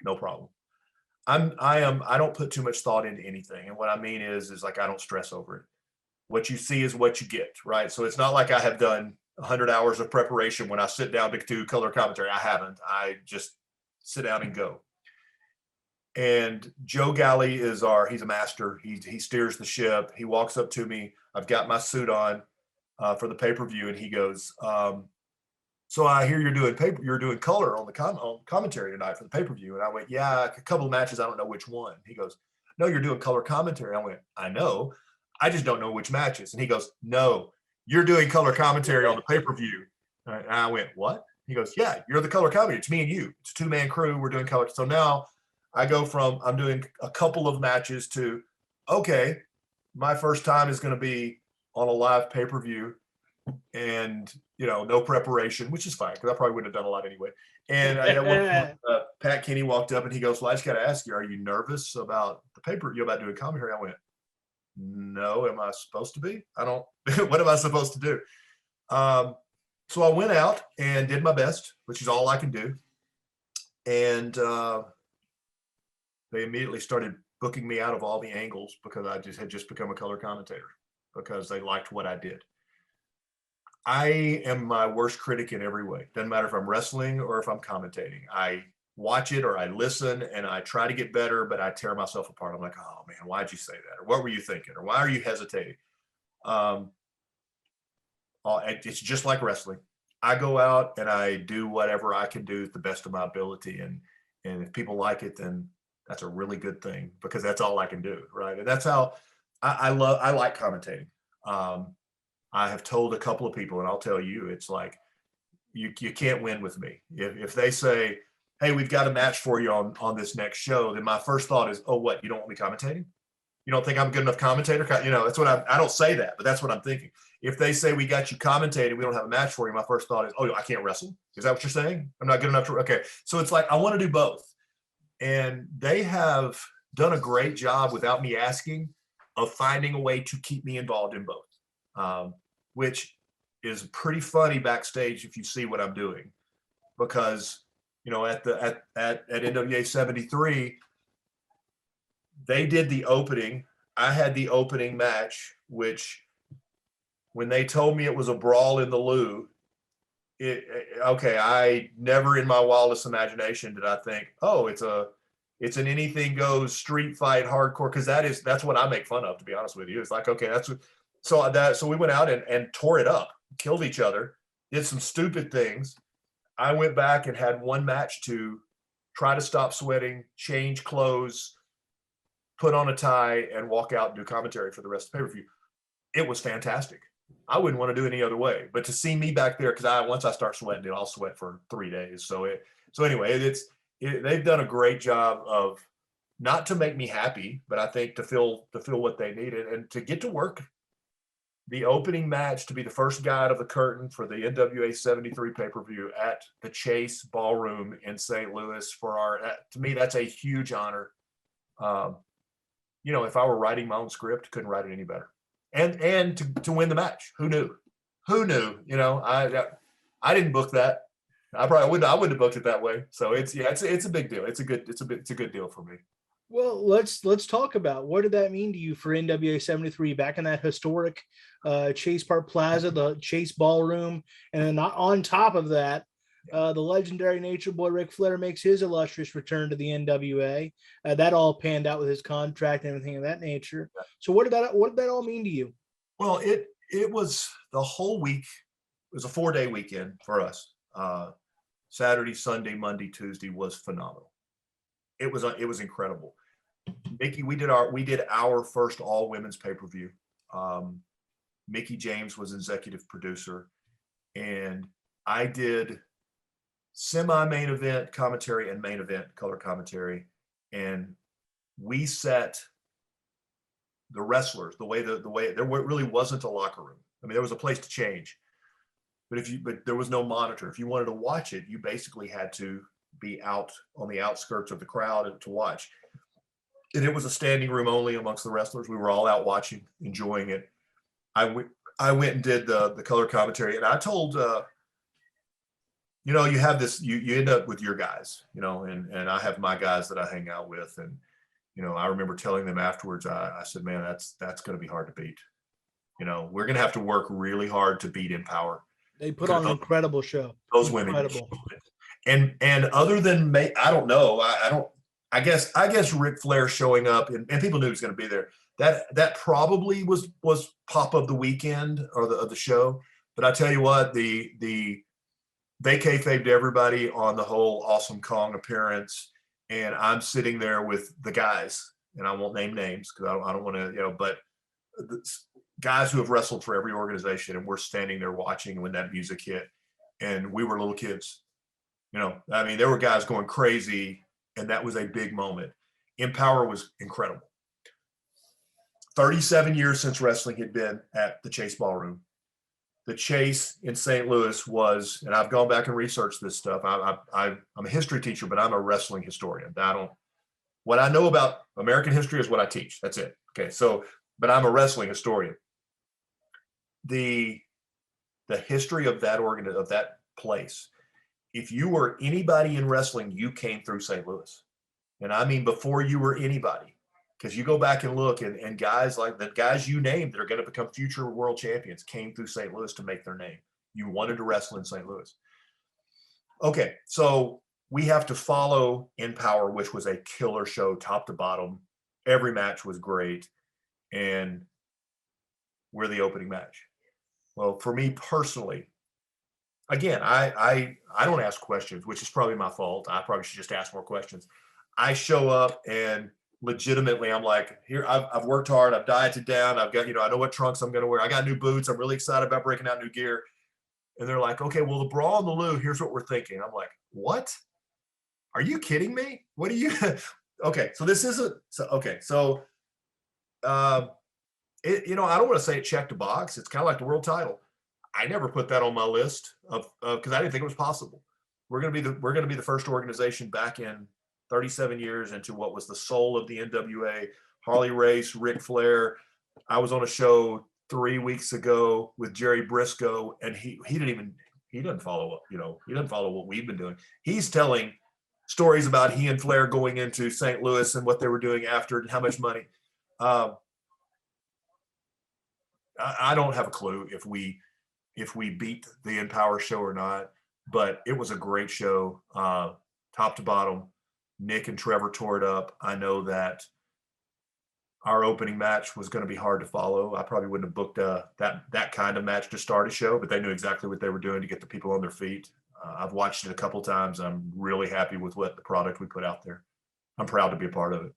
No problem. I don't put too much thought into anything. And what I mean is like, I don't stress over it. What you see is what you get, right? So it's not like I have done 100 hours of preparation when I sit down to do color commentary. I haven't. I just sit down and go. And Joe Galley he's a master. He steers the ship. He walks up to me. I've got my suit on for the pay-per-view, and he goes, so I hear you're doing color on the commentary tonight for the pay-per-view. And I went, yeah, a couple of matches. I don't know which one. He goes, no, you're doing color commentary. I went, I know. I just don't know which matches. And he goes, no, you're doing color commentary on the pay-per-view. And I went, what? He goes, yeah, you're the color commentary. It's me and you. It's a 2-man crew. We're doing color. So now I go from I'm doing a couple of matches to, okay, my first time is going to be on a live pay-per-view. And, no preparation, which is fine because I probably wouldn't have done a lot anyway. And at one point, Pat Kenny walked up and he goes, "Well, I just got to ask you, are you nervous about the paper you're about doing commentary?" I went, "No, am I supposed to be? I don't. What am I supposed to do?" So I went out and did my best, which is all I can do. And they immediately started booking me out of all the angles because I had just become a color commentator because they liked what I did. I am my worst critic in every way. Doesn't matter if I'm wrestling or if I'm commentating. I watch it or I listen and I try to get better, but I tear myself apart. I'm like, "Oh man, why'd you say that? Or what were you thinking? Or why are you hesitating?" It's just like wrestling. I go out and I do whatever I can do to the best of my ability. And if people like it, then that's a really good thing because that's all I can do. Right. And that's how I like commentating. I have told a couple of people, and I'll tell you, it's like, you can't win with me. If they say, "Hey, we've got a match for you on this next show," then my first thought is, "Oh, what? You don't want me commentating? You don't think I'm a good enough commentator?" That's what I don't say that, but that's what I'm thinking. If they say, "We got you commentating, we don't have a match for you," my first thought is, "Oh, I can't wrestle." Is that what you're saying? I'm not good enough to, okay. So it's like, I want to do both. And they have done a great job without me asking of finding a way to keep me involved in both, which is pretty funny backstage if you see what I'm doing, because at NWA 73, they did the opening. I had the opening match, which when they told me it was a brawl in the loo, I never in my wildest imagination did I think, "Oh, it's an anything goes street fight hardcore," because that's what I make fun of, to be honest with you. It's like, okay, that's what. So we went out and tore it up, killed each other, did some stupid things. I went back and had one match to try to stop sweating, change clothes, put on a tie, and walk out and do commentary for the rest of the pay-per-view. It was fantastic. I wouldn't want to do it any other way. But to see me back there, because once I start sweating, I'll sweat for 3 days. So anyway, they've done a great job of, not to make me happy, but I think to fill what they needed and to get to work the opening match, to be the first guy out of the curtain for the NWA 73 pay-per-view at the Chase Ballroom in St. Louis to me, that's a huge honor. If I were writing my own script, couldn't write it any better. And to win the match. Who knew? I didn't book that. I wouldn't have booked it that way. So it's a big deal. It's a good deal for me. Well, let's talk about, what did that mean to you for NWA 73 back in that historic Chase Park Plaza, the Chase Ballroom, and then on top of that, the legendary Nature Boy Ric Flair makes his illustrious return to the NWA. That all panned out with his contract and everything of that nature. So what did that all mean to you? Well, it was the whole week. It was a 4-day weekend for us. Saturday, Sunday, Monday, Tuesday was phenomenal. It was incredible. Mickey, we did our first all women's pay-per-view. Mickey James was executive producer, and I did semi-main event commentary and main event color commentary, and we set the wrestlers the way there really wasn't a locker room. I mean, there was a place to change, but there was no monitor. If you wanted to watch it, you basically had to be out on the outskirts of the crowd to watch. And it was a standing room only amongst the wrestlers. We were all out watching, enjoying it. I went and did the color commentary, and I told, you have this, you end up with your guys, and I have my guys that I hang out with. And, I remember telling them afterwards, I said, "Man, that's going to be hard to beat. We're going to have to work really hard to beat Empower." They put on an incredible show. Those women. And other than I don't know. I guess Ric Flair showing up and people knew he was going to be there. That probably was pop of the weekend or of the show. But I tell you what, they kayfabed everybody on the whole Awesome Kong appearance, and I'm sitting there with the guys, and I won't name names because I don't want to, but the guys who have wrestled for every organization, and we're standing there watching when that music hit, and we were little kids. I mean, there were guys going crazy, and that was a big moment. Empower was incredible. 37 years since wrestling had been at the Chase Ballroom. the chase in St. Louis was, and I've gone back and researched this stuff. I'm a history teacher, but I'm a wrestling historian. What I know about American history is what I teach. That's it. Okay. So, but I'm a wrestling historian. The history of that place, if you were anybody in wrestling, you came through St. Louis. And I mean, before you were anybody, because you go back and look, and guys like the guys you named that are going to become future world champions came through St. Louis to make their name. You wanted to wrestle in St. Louis. Okay, so we have to follow In Power, which was a killer show, top to bottom. Every match was great, and we're the opening match. Well, for me personally, again, I don't ask questions, which is probably my fault. I probably should just ask more questions. I show up and legitimately I'm like, here, I've worked hard. I've dieted down. I've got, I know what trunks I'm going to wear. I got new boots. I'm really excited about breaking out new gear. And they're like, okay, well, the brawl and the loo, here's what we're thinking. I'm like, what? Are you kidding me? What do you, okay. So this isn't, so, okay. So, I don't want to say it checked a box. It's kind of like the world title. I never put that on my list because I didn't think it was possible. We're going to be the first organization back in 37 years into what was the soul of the NWA. Harley Race, Ric Flair. I was on a show 3 weeks ago with Jerry Briscoe, and he doesn't follow up. He doesn't follow what we've been doing. He's telling stories about he and Flair going into St. Louis and what they were doing after and how much money. I don't have a clue if we beat the In Power show or not, but it was a great show, top to bottom. Nick and Trevor tore it up. I know that our opening match was going to be hard to follow. I probably wouldn't have booked that kind of match to start a show, but they knew exactly what they were doing to get the people on their feet. I've watched it a couple times. I'm really happy with what the product we put out there. I'm proud to be a part of it.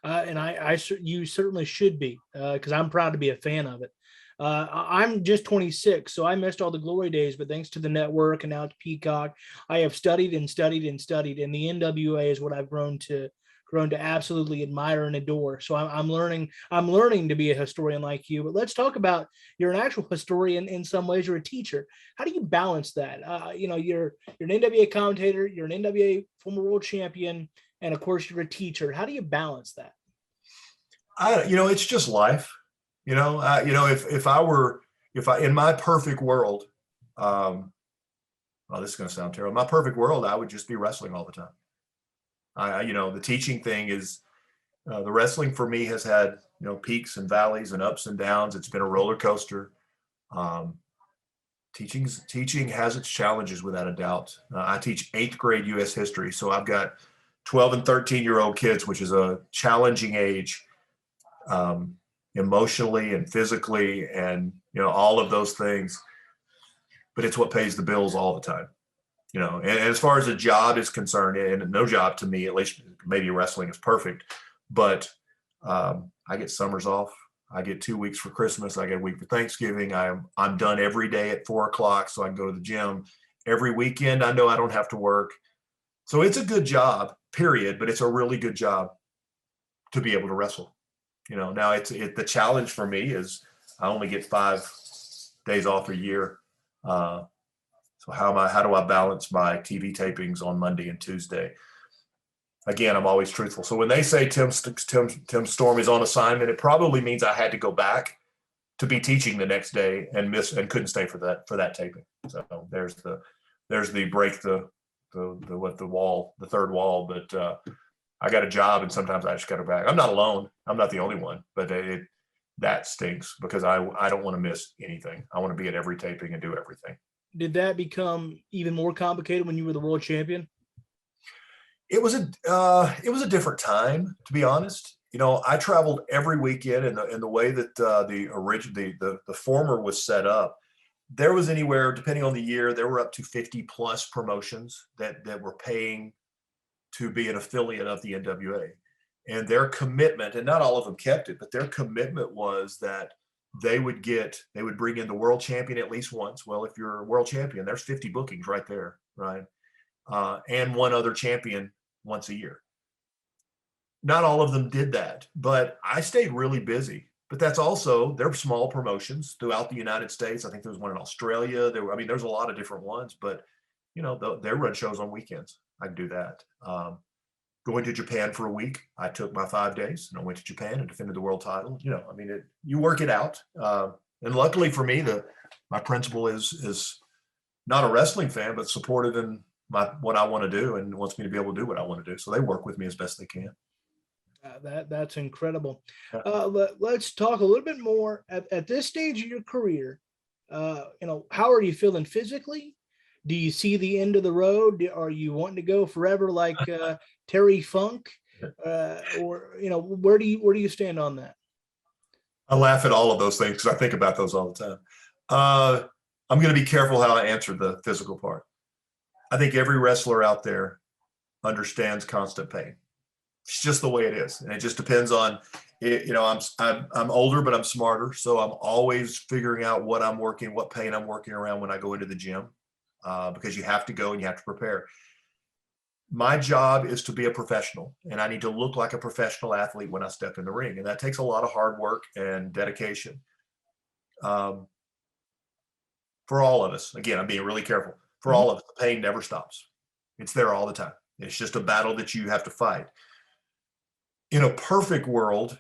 And you certainly should be, because I'm proud to be a fan of it. I'm just 26, so I missed all the glory days, but thanks to the network and now to Peacock, I have studied and studied and studied, and the NWA is what I've grown to absolutely admire and adore. So I'm learning to be a historian like you. But let's talk about, you're an actual historian in some ways. You're a teacher. How do you balance that? You're an NWA commentator, you're an NWA former world champion, and of course you're a teacher. How do you balance that? It's just life. If I in my perfect world, well, this is going to sound terrible. In my perfect world, I would just be wrestling all the time. The teaching thing is, the wrestling for me has had, peaks and valleys and ups and downs. It's been a roller coaster. Teaching has its challenges without a doubt. I teach 8th grade U.S. history. So I've got 12 and 13-year-old kids, which is a challenging age, emotionally and physically, and, all of those things, but it's what pays the bills all the time. And as far as a job is concerned, and no job to me, at least maybe wrestling is perfect, but I get summers off. I get 2 weeks for Christmas. I get a week for Thanksgiving. I'm done every day at 4:00, so I can go to the gym. Every weekend, I know I don't have to work. So it's a good job, period, but it's a really good job to be able to wrestle. Now the challenge for me is I only get 5 days off a year. So how do I balance my TV tapings on Monday and Tuesday? Again, I'm always truthful. So when they say Tim Storm is on assignment, it probably means I had to go back to be teaching the next day and couldn't stay for that taping. So there's the break the third wall. But I got a job, and sometimes I just got to back. I'm not alone. I'm not the only one, but that stinks because I don't want to miss anything. I want to be at every taping and do everything. Did that become even more complicated when you were the world champion? It was a different time, to be honest. I traveled every weekend, and the way that the former was set up, there was anywhere, depending on the year, there were up to 50 plus promotions that were paying to be an affiliate of the NWA. And their commitment, and not all of them kept it, but their commitment was that they would bring in the world champion at least once. Well, if you're a world champion, there's 50 bookings right there, right? And one other champion once a year. Not all of them did that, but I stayed really busy. but that's also, they're small promotions throughout the United States. I think there was one in Australia. There's a lot of different ones, but they run shows on weekends. I can do that. Going to Japan for a week, I took my 5 days and I went to Japan and defended the world title. You work it out. And luckily for me, my principal is not a wrestling fan, but supportive in what I want to do and wants me to be able to do what I want to do. So they work with me as best they can. That's incredible. Yeah. Let's talk a little bit more at this stage of your career. How are you feeling physically? Do you see the end of the road? Are you wanting to go forever like Terry Funk? Or where do you stand on that? I laugh at all of those things because I think about those all the time. I'm going to be careful how I answer the physical part. I think every wrestler out there understands constant pain. It's just the way it is, and it just depends on it. I'm older, but I'm smarter, so I'm always figuring out what pain I'm working around when I go into the gym, because you have to go and you have to prepare. My job is to be a professional, and I need to look like a professional athlete when I step in the ring, and that takes a lot of hard work and dedication. For all of us, again, I'm being really careful. For all of us, the pain never stops. It's there all the time. It's just a battle that you have to fight. In a perfect world,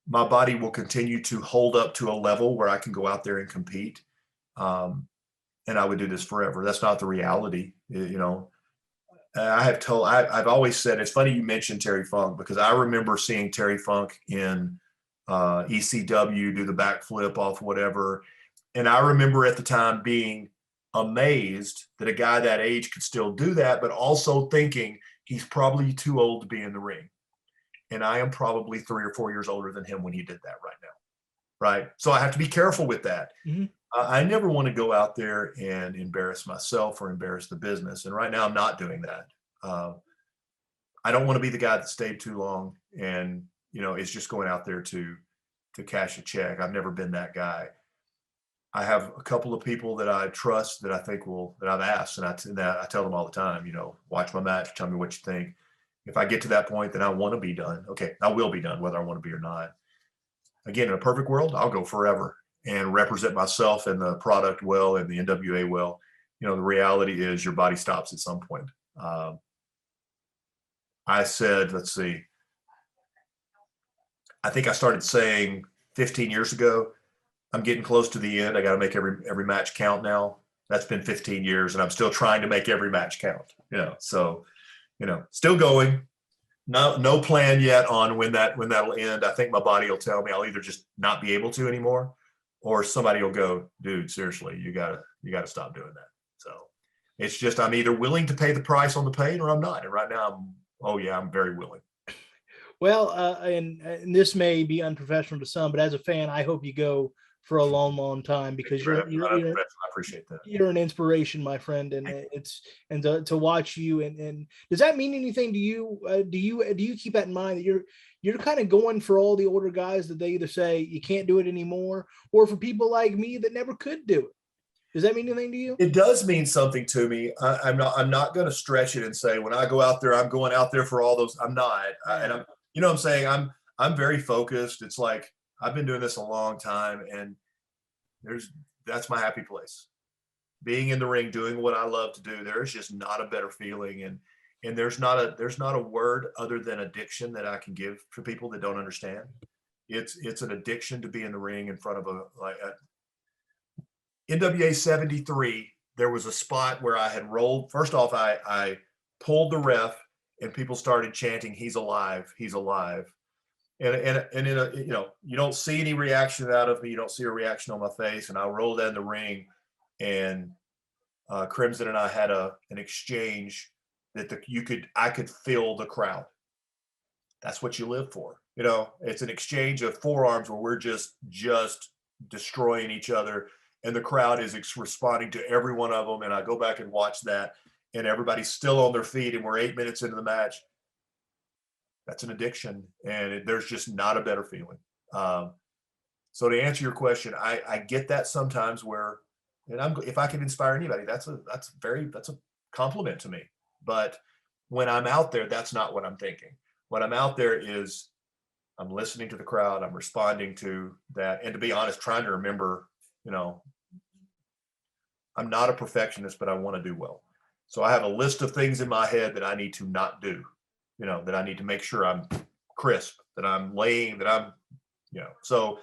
my body will continue to hold up to a level where I can go out there and compete. And I would do this forever. That's not the reality. I've always said, it's funny you mentioned Terry Funk, because I remember seeing Terry Funk in ECW do the backflip off whatever. And I remember at the time being amazed that a guy that age could still do that, but also thinking he's probably too old to be in the ring. And I am probably 3 or 4 years older than him when he did that right now. Right. So I have to be careful with that. Mm-hmm. I never want to go out there and embarrass myself or embarrass the business. And right now I'm not doing that. I don't want to be the guy that stayed too long and, is just going out there to cash a check. I've never been that guy. I have a couple of people that I trust that I think that I've asked, and I tell them all the time, watch my match, tell me what you think. If I get to that point, then I want to be done. Okay, I will be done, whether I want to be or not. Again, in a perfect world, I'll go forever and represent myself and the product well and the NWA well. The reality is your body stops at some point. I said, let's see, I think I started saying 15 years ago, I'm getting close to the end. I got to make every match count now. That's been 15 years, and I'm still trying to make every match count. So still going. No plan yet on when that'll end. I think my body will tell me I'll either just not be able to anymore, or somebody will go, dude, seriously, you gotta stop doing that. So it's just, I'm either willing to pay the price on the pain or I'm not. And right now I'm very willing. Well, and this may be unprofessional to some, but as a fan, I hope you go for a long, long time, because you're I appreciate that. You're an inspiration, my friend, and to watch you and does that mean anything to you? Do you keep that in mind that you're kind of going for all the older guys that they either say you can't do it anymore, or for people like me that never could do it? Does that mean anything to you? It does mean something to me. I'm not going to stretch it and say when I go out there, I'm going out there for all those. I'm not, and I'm what I'm saying, I'm very focused. It's like I've been doing this a long time, and that's my happy place. Being in the ring, doing what I love to do. There's just not a better feeling, and there's not a word other than addiction that I can give for people that don't understand. It's an addiction to be in the ring in front of a NWA 73. There was a spot where I had rolled. First off, I pulled the ref, and people started chanting, "He's alive! He's alive!" And in a, you don't see any reaction out of me. You don't see a reaction on my face. And I rolled down the ring, and Crimson and I had an exchange that I could feel the crowd. That's what you live for. It's an exchange of forearms where we're just destroying each other, and the crowd is responding to every one of them. And I go back and watch that, and everybody's still on their feet, and we're 8 minutes into the match. That's an addiction, and there's just not a better feeling. So to answer your question, I get that sometimes if I can inspire anybody, that's a compliment to me. But when I'm out there, that's not what I'm thinking. When I'm out there is I'm listening to the crowd. I'm responding to that. And to be honest, trying to remember, you know, I'm not a perfectionist, but I want to do well. So I have a list of things in my head that I need to not do, you know, that I need to make sure I'm crisp, that I'm laying, that I'm, you know, so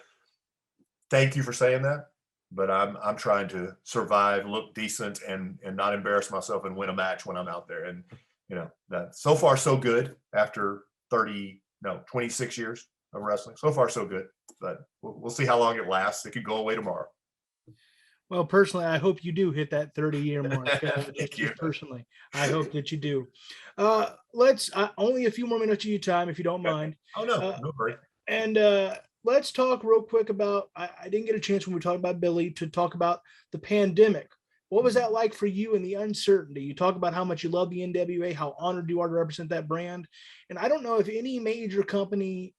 thank you for saying that. But I'm trying to survive, look decent, and not embarrass myself and win a match when I'm out there. And, you know, that so far so good after 26 years of wrestling. So far so good, but we'll see how long it lasts. It could go away tomorrow. Well, personally, I hope you do hit that 30-year mark. Thank you. Personally, I hope that you do. Let's only a few more minutes of your time, if you don't mind. Oh, no, no hurry. And let's talk real quick about, I didn't get a chance when we talked about Billy to talk about the pandemic. What was that like for you and the uncertainty? You talk about how much you love the NWA, how honored you are to represent that brand. And I don't know if any major company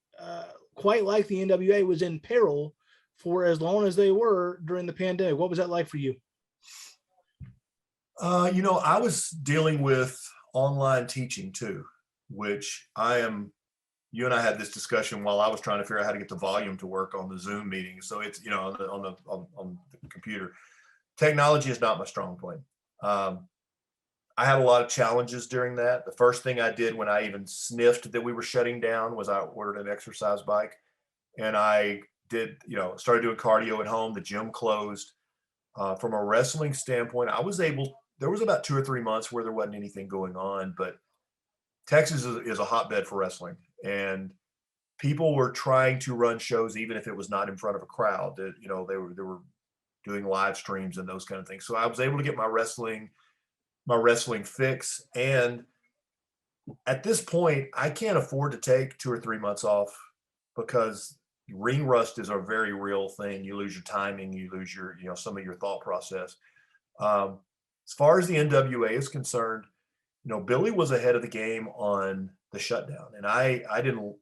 quite like the NWA was in peril for as long as they were during the pandemic. What was that like for you? You know, I was dealing with online teaching too, which you and I had this discussion while I was trying to figure out how to get the volume to work on the Zoom meeting. So it's, you know, on the computer. Technology is not my strong point. I had a lot of challenges during that. The first thing I did when I even sniffed that we were shutting down was I ordered an exercise bike, and I started doing cardio at home. The gym closed. From a wrestling standpoint, there was about 2 or 3 months where there wasn't anything going on, but Texas is a hotbed for wrestling, and people were trying to run shows even if it was not in front of a crowd. That, you know, they were doing live streams and those kind of things. So I was able to get my wrestling fix. And at this point, I can't afford to take 2 or 3 months off, because ring rust is a very real thing. You lose your timing, you lose your, you know, some of your thought process. As far as the NWA is concerned, you know, Billy was ahead of the game on the shutdown, and I didn't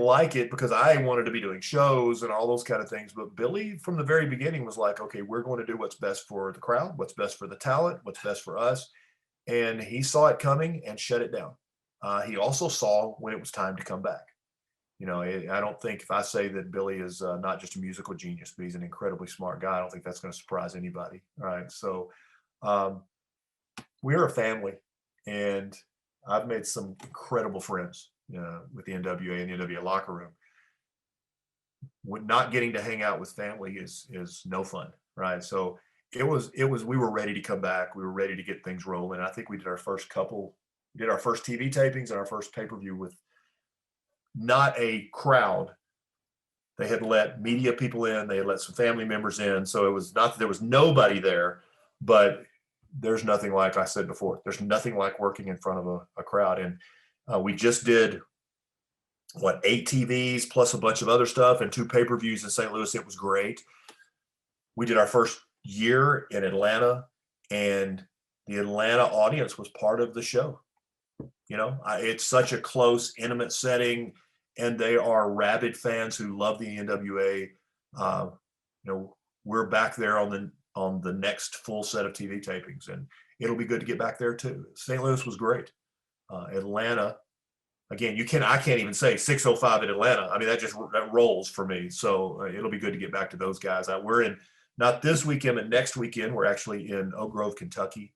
like it because I wanted to be doing shows and all those kind of things. But Billy, from the very beginning, was like, okay, we're going to do what's best for the crowd, what's best for the talent, what's best for us. And he saw it coming and shut it down. He also saw when it was time to come back. You know, I don't think if I say that Billy is not just a musical genius, but he's an incredibly smart guy, I don't think that's going to surprise anybody. All right. So we're a family, and I've made some incredible friends with the NWA and the NWA locker room. Not getting to hang out with family is no fun. Right. So we were ready to come back. We were ready to get things rolling. I think we did our first TV tapings and our first pay-per-view with not a crowd. They had let media people in, they had let some family members in. So it was not that there was nobody there, but there's nothing like, I said before, there's nothing like working in front of a crowd. And we just did 8 TVs plus a bunch of other stuff and 2 pay-per-views in St. Louis. It was great. We did our first year in Atlanta, and the Atlanta audience was part of the show. You know, it's such a close, intimate setting, and they are rabid fans who love the NWA. You know, we're back there on the next full set of TV tapings, and it'll be good to get back there too. St. Louis was great. Atlanta, again, I can't even say 605 in Atlanta. I mean, that rolls for me. So it'll be good to get back to those guys. We're in, not this weekend, but next weekend. We're actually in Oak Grove, Kentucky,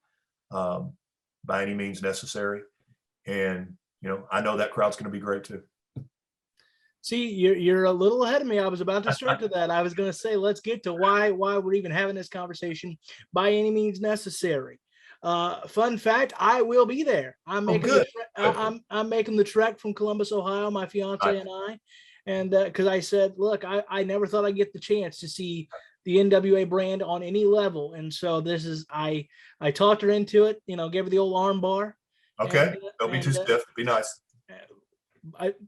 by any means necessary. And, you know, I know that crowd's going to be great too. See, you're a little ahead of me. I was about to start to that. I was going to say, let's get to why we're even having this conversation. By any means necessary. Fun fact: I will be there. I'm making I'm making the trek from Columbus, Ohio. My fiance and I, and because I said, look, I never thought I'd get the chance to see the NWA brand on any level, and so this is I talked her into it. You know, gave her the old arm bar. Okay, don't be too stiff. Be nice.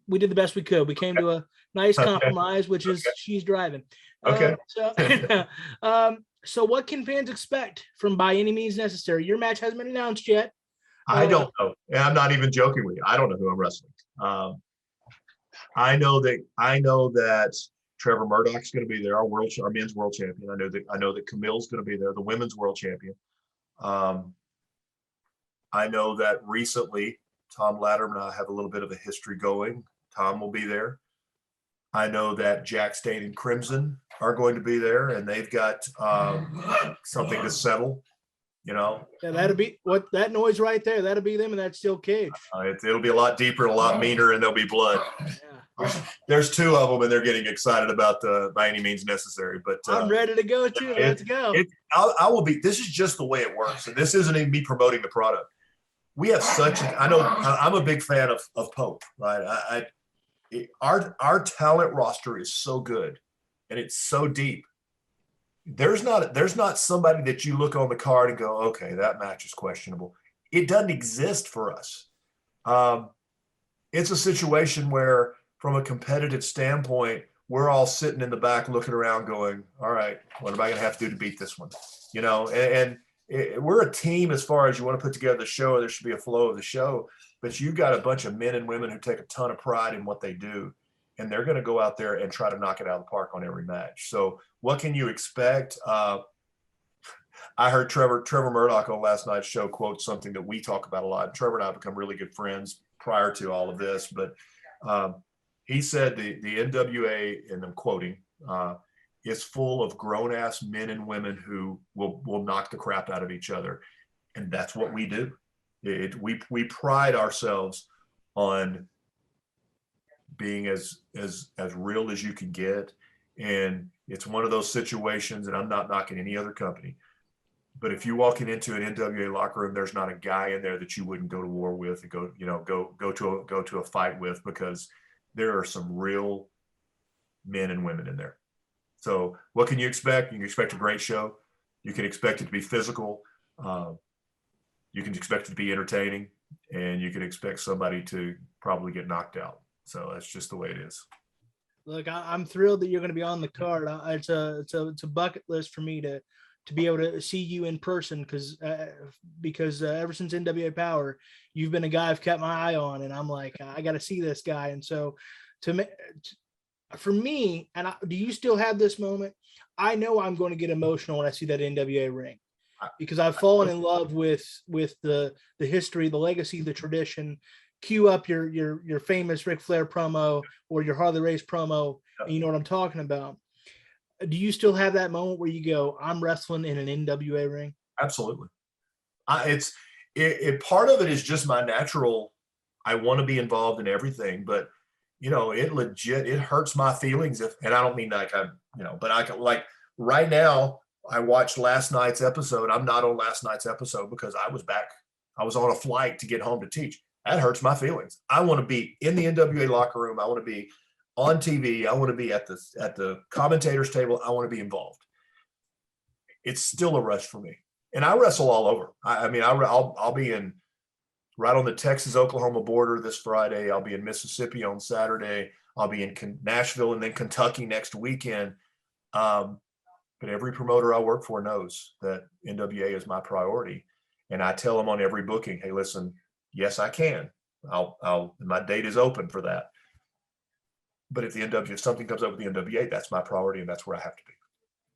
We did the best we could. We came to a nice compromise, which is she's driving. Okay. So what can fans expect from By Any Means Necessary? Your match hasn't been announced yet. I don't know. And I'm not even joking with you. I don't know who I'm wrestling. I know that Trevor Murdoch's going to be there, our men's world champion. I know that Camille's going to be there, the women's world champion. I know that recently Tom Latterman and I have a little bit of a history going. Tom will be there. I know that Jack Stain and Crimson are going to be there, and they've got something to settle. Yeah, that'll be what that noise right there. That'll be them in that steel cage. It'll be a lot deeper and a lot meaner, and there'll be blood. Yeah. There's two of them, and they're getting excited about the by any means necessary. But I'm ready to go too. Let's go. I will be. This is just the way it works, and this isn't even me promoting the product. We have I know I'm a big fan of Pope, right? Our talent roster is so good, and it's so deep. There's not somebody that you look on the card and go, okay, that match is questionable. It doesn't exist for us. It's a situation where, from a competitive standpoint, we're all sitting in the back looking around going, all right, what am I going to have to do to beat this one? We're a team as far as you want to put together the show. There should be a flow of the show, but you've got a bunch of men and women who take a ton of pride in what they do, and they're going to go out there and try to knock it out of the park on every match. So what can you expect? I heard Trevor Murdoch on last night's show quote something that we talk about a lot. Trevor and I have become really good friends prior to all of this, but he said the NWA, and I'm quoting, is full of grown-ass men and women who will knock the crap out of each other. And that's what we do. We pride ourselves on being as real as you can get. And it's one of those situations, and I'm not knocking any other company, but if you're walking into an NWA locker room, there's not a guy in there that you wouldn't go to war with and go to a fight with, because there are some real men and women in there. So what can you expect? You can expect a great show. You can expect it to be physical. You can expect it to be entertaining, and you can expect somebody to probably get knocked out. So that's just the way it is. Look, I'm thrilled that you're going to be on the card. It's a bucket list for me to be able to see you in person, because ever since NWA Power, you've been a guy I've kept my eye on, and I'm like, I got to see this guy. And so for me, do you still have this moment? I know I'm going to get emotional when I see that NWA ring, because I've fallen in love with the history, the legacy, the tradition. Cue up your famous Ric Flair promo or your Harley Race promo, and you know what I'm talking about. Do you still have that moment where you go, I'm wrestling in an NWA ring? Absolutely. Part of it is just my natural, I want to be involved in everything, but it hurts my feelings and I don't mean but right now, I watched last night's episode. I'm not on last night's episode because I was on a flight to get home to teach. That hurts my feelings. I want to be in the NWA locker room. I want to be on TV. I want to be at the commentators table. I want to be involved. It's still a rush for me, and I wrestle all over. I'll be in right on the Texas-Oklahoma border this Friday. I'll be in Mississippi on Saturday. I'll be in Nashville and then Kentucky next weekend. But every promoter I work for knows that NWA is my priority, and I tell them on every booking, hey, listen, yes, I can. My date is open for that. But if something comes up with the NWA, that's my priority, and that's where I have to be.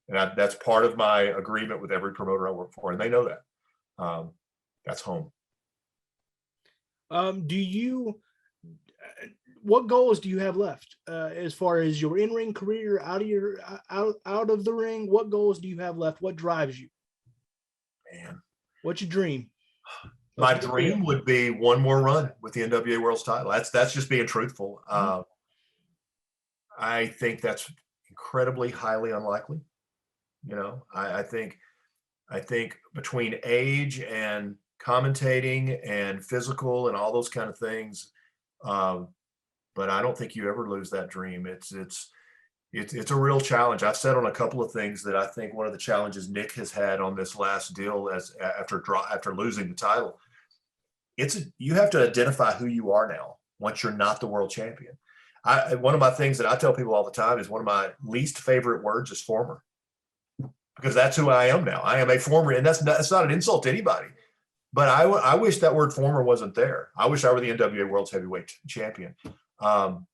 And that's part of my agreement with every promoter I work for, and they know that. That's home. What goals do you have left as far as your in-ring career, out of the ring? What goals do you have left? What drives you? Man, what's your dream? My dream would be one more run with the NWA World's title. That's just being truthful. I think that's incredibly highly unlikely. I think between age and commentating and physical and all those kind of things, but I don't think you ever lose that dream. It's a real challenge. I've said on a couple of things that I think one of the challenges Nick has had on this last deal after losing the title, you have to identify who you are now once you're not the world champion. One of my things that I tell people all the time is one of my least favorite words is former, because that's who I am now. I am a former, and that's not an insult to anybody, but I wish that word former wasn't there. I wish I were the NWA World's Heavyweight Champion. Trevor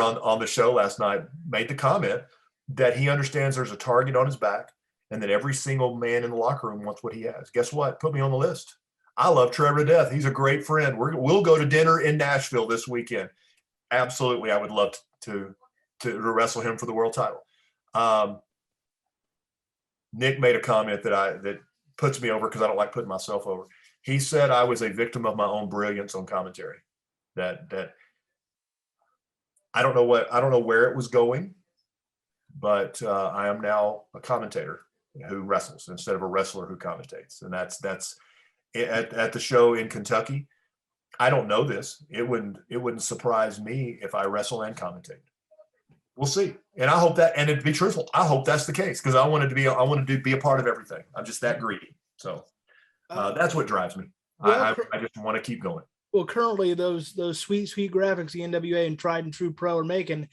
on the show last night made the comment that he understands there's a target on his back and that every single man in the locker room wants what he has. Guess what? Put me on the list. I love Trevor to death. He's a great friend. We'll go to dinner in Nashville this weekend. Absolutely, I would love to wrestle him for the world title. Nick made a comment that puts me over because I don't like putting myself over. He said I was a victim of my own brilliance on commentary. That I don't know where it was going, but I am now a commentator who wrestles instead of a wrestler who commentates, and that's at the show in Kentucky. I don't know this. It wouldn't surprise me if I wrestle and commentate. We'll see. And I hope that, and to be truthful, I hope that's the case because I wanted to be a part of everything. I'm just that greedy. So that's what drives me. I just want to keep going. Well, currently those sweet graphics the NWA and Tried and True Pro are making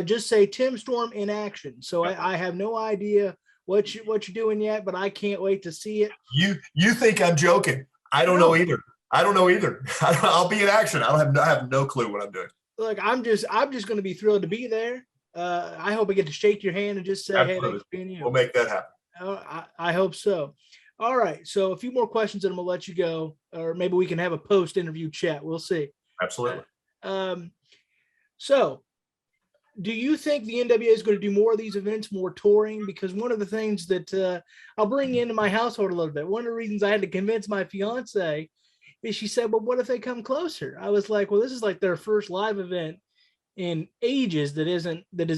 just say Tim Storm in action. So I have no idea what you're doing yet, but I can't wait to see it. You think I'm joking? I don't know either. I'll be in action. I have no clue what I'm doing. Look, I'm just going to be thrilled to be there. I hope I get to shake your hand and just say, Absolutely. Hey, thanks for being you. We'll make that happen. I hope so. All right. So a few more questions and I'm going to let you go, or maybe we can have a post-interview chat. We'll see. Absolutely. So do you think the NWA is going to do more of these events, more touring? Because one of the things that I'll bring into my household a little bit, one of the reasons I had to convince my fiance is she said, well, what if they come closer? I was like, well, this is like their first live event in ages that is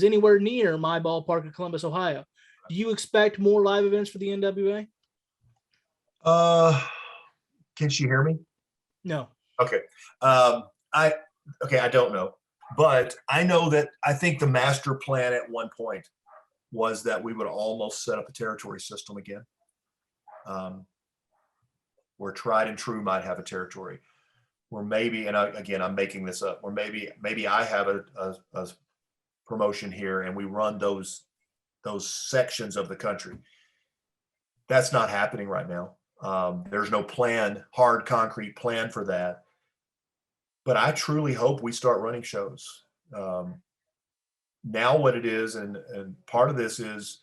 anywhere near my ballpark of Columbus, Ohio. Do you expect more live events for the NWA? Can she hear me? No. Okay. I don't know, but I know that I think the master plan at one point was that we would almost set up a territory system again. Where Tried and True might have a territory, where maybe, and I'm making this up, where maybe I have a promotion here and we run those sections of the country. That's not happening right now. There's no hard concrete plan for that. But I truly hope we start running shows. Now what it is, and part of this is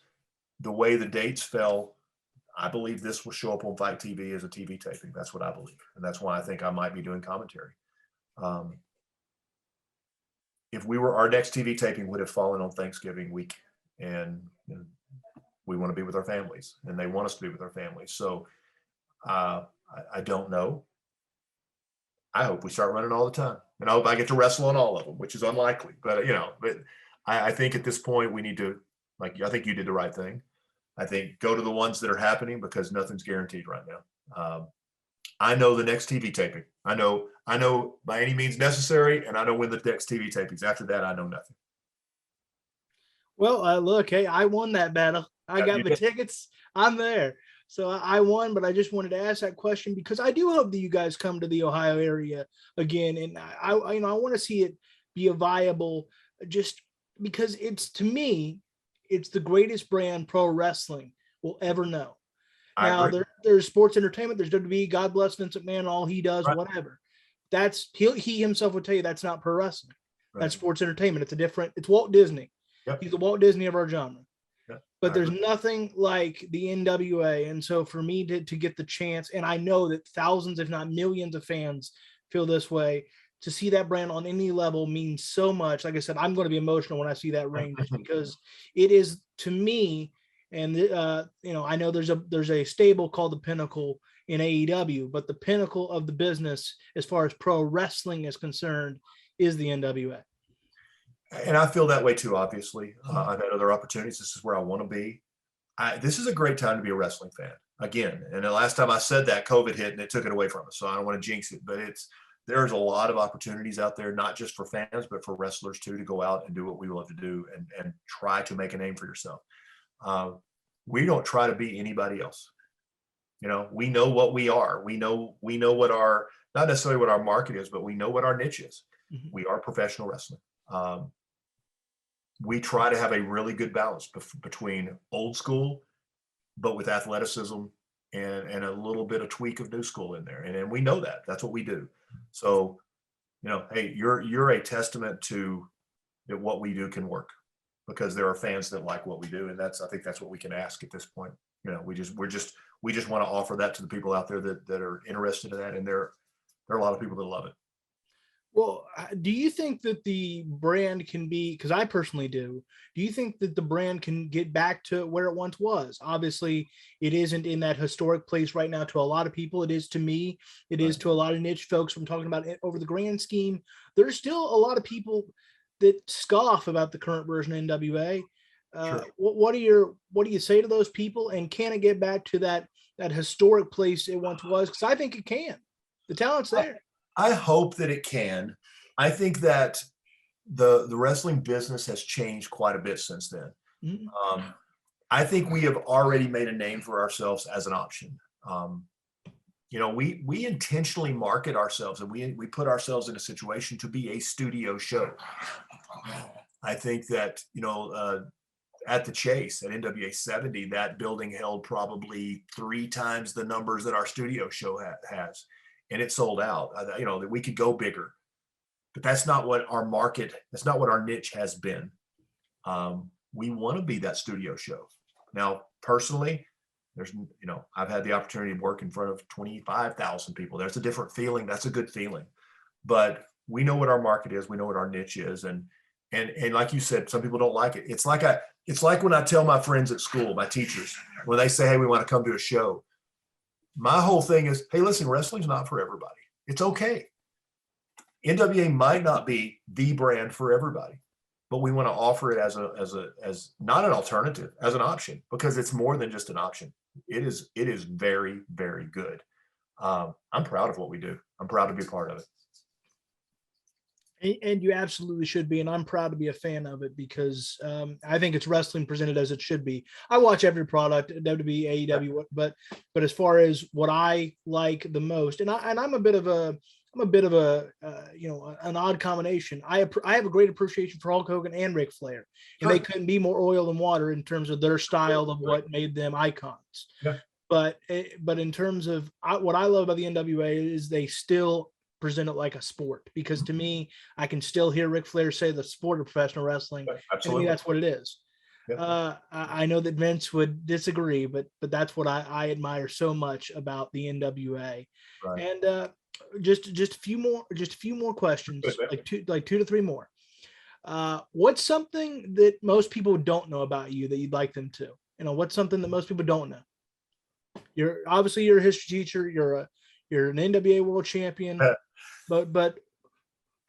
the way the dates fell. I believe this will show up on Fight TV as a TV taping. That's what I believe. And that's why I think I might be doing commentary. If our next TV taping would have fallen on Thanksgiving week, and we want to be with our families and they want us to be with our families. So I don't know. I hope we start running all the time, and I hope I get to wrestle on all of them, which is unlikely, but I think at this point we need to, I think you did the right thing. I think go to the ones that are happening because nothing's guaranteed right now. I know the next TV taping. I know by any means necessary, and I know when the next TV tapings. After that, I know nothing. Well, look, hey, I won that battle. I got the tickets. I'm there. So I won, but I just wanted to ask that question because I do hope that you guys come to the Ohio area again. And I want to see it be a viable, just because to me, it's the greatest brand pro wrestling will ever know. Now there's sports entertainment, there's WWE, God bless Vince McMahon, all he does, right. Whatever. He himself would tell you that's not pro wrestling. Right. That's sports entertainment. It's Walt Disney. Yep. He's the Walt Disney of our genre. Yep. But there's nothing like the NWA. And so for me to get the chance, and I know that thousands, if not millions of fans feel this way, to see that brand on any level means so much. Like I said, I'm going to be emotional when I see that ring just because it is, to me, and I know there's a stable called the Pinnacle in AEW, but the pinnacle of the business as far as pro wrestling is concerned is the NWA. And I feel that way too, obviously. I've had other opportunities. This is where I want to be. This is a great time to be a wrestling fan. Again, and the last time I said that, COVID hit and it took it away from us. So I don't want to jinx it, but there's a lot of opportunities out there, not just for fans, but for wrestlers too, to go out and do what we love to do and try to make a name for yourself. We don't try to be anybody else. We know what we are. We know what not necessarily what our market is, but we know what our niche is. Mm-hmm. We are professional wrestling. We try to have a really good balance between old school, but with athleticism and a little bit of tweak of new school in there. And we know that. That's what we do. So, hey, you're a testament to that what we do can work, because there are fans that like what we do. And I think that's what we can ask at this point. We just want to offer that to the people out there that are interested in that. And there are a lot of people that love it. Well, do you think that the brand can be, because I personally do you think that the brand can get back to where it once was? Obviously, it isn't in that historic place right now to a lot of people. It is to me, it is Right. to a lot of niche folks from talking about it over the grand scheme. There's still a lot of people that scoff about the current version of NWA. Sure. What do you say to those people? And can it get back to that historic place it once was? Because I think it can. The talent's I, there. I hope that it can. I think that the wrestling business has changed quite a bit since then. Mhm. Um, I think we have already made a name for ourselves as an option. Um, we intentionally market ourselves, and we put ourselves in a situation to be a studio show. I think that at the Chase at NWA 70, that building held probably 3 times the numbers that our studio show has, and it sold out. That we could go bigger, but that's not what our market. That's not what our niche has been. We want to be that studio show. Now, personally, I've had the opportunity to work in front of 25,000 people. There's a different feeling. That's a good feeling, but we know what our market is. We know what our niche is, and like you said, some people don't like it. It's like when I tell my friends at school, my teachers, when they say, "Hey, we want to come to a show." My whole thing is, "Hey, listen, wrestling's not for everybody. It's okay. NWA might not be the brand for everybody, but we want to offer it as not an alternative, as an option, because it's more than just an option. It is very, very good. I'm proud of what we do. I'm proud to be a part of it. And you absolutely should be, and I'm proud to be a fan of it because I think it's wrestling presented as it should be. I watch every product, WWE, AEW, but as far as what I like the most, and I'm a bit of a an odd combination. I have a great appreciation for Hulk Hogan and Ric Flair, and they Sure. couldn't be more oil than water in terms of their style of Right. what made them icons. Yeah. But in terms of what I love about the NWA is they still present it like a sport, because to me, I can still hear Ric Flair say the sport of professional wrestling. Right. And to me, Absolutely. that's what it is. Yeah. I know that Vince would disagree, but that's what I admire so much about the NWA. Right. And just a few more questions, like two to three more. What's something that most people don't know about you that you'd like them to? What's something that most people don't know? You're a history teacher. You're an NWA world champion, but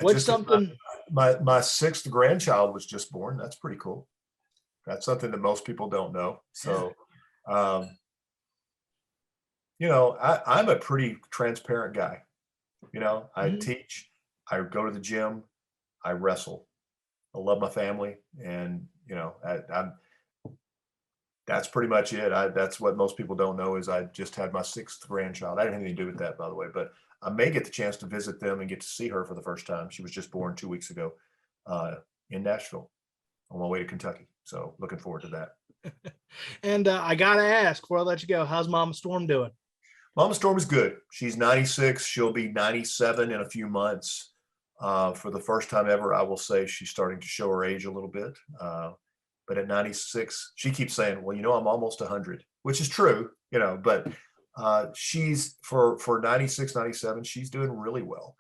what's Just something? my sixth grandchild was just born. That's pretty cool. That's something that most people don't know. So, um, I'm a pretty transparent guy. I Mhm. teach, I go to the gym, I wrestle. I love my family, and I'm that's pretty much it. That's what most people don't know is I just had my sixth grandchild. I didn't have anything to do with that, by the way, but I may get the chance to visit them and get to see her for the first time. She was just born 2 weeks ago uh, in Nashville on my way to Kentucky. So looking forward to that. And I gotta ask before I let you go, how's Mama Storm doing? Mama Storm is good. She's 96. She'll be 97 in a few months. For the first time ever, I will say she's starting to show her age a little bit. But at 96, she keeps saying, "Well, I'm almost 100," which is true, but she's for 96, 97, she's doing really well.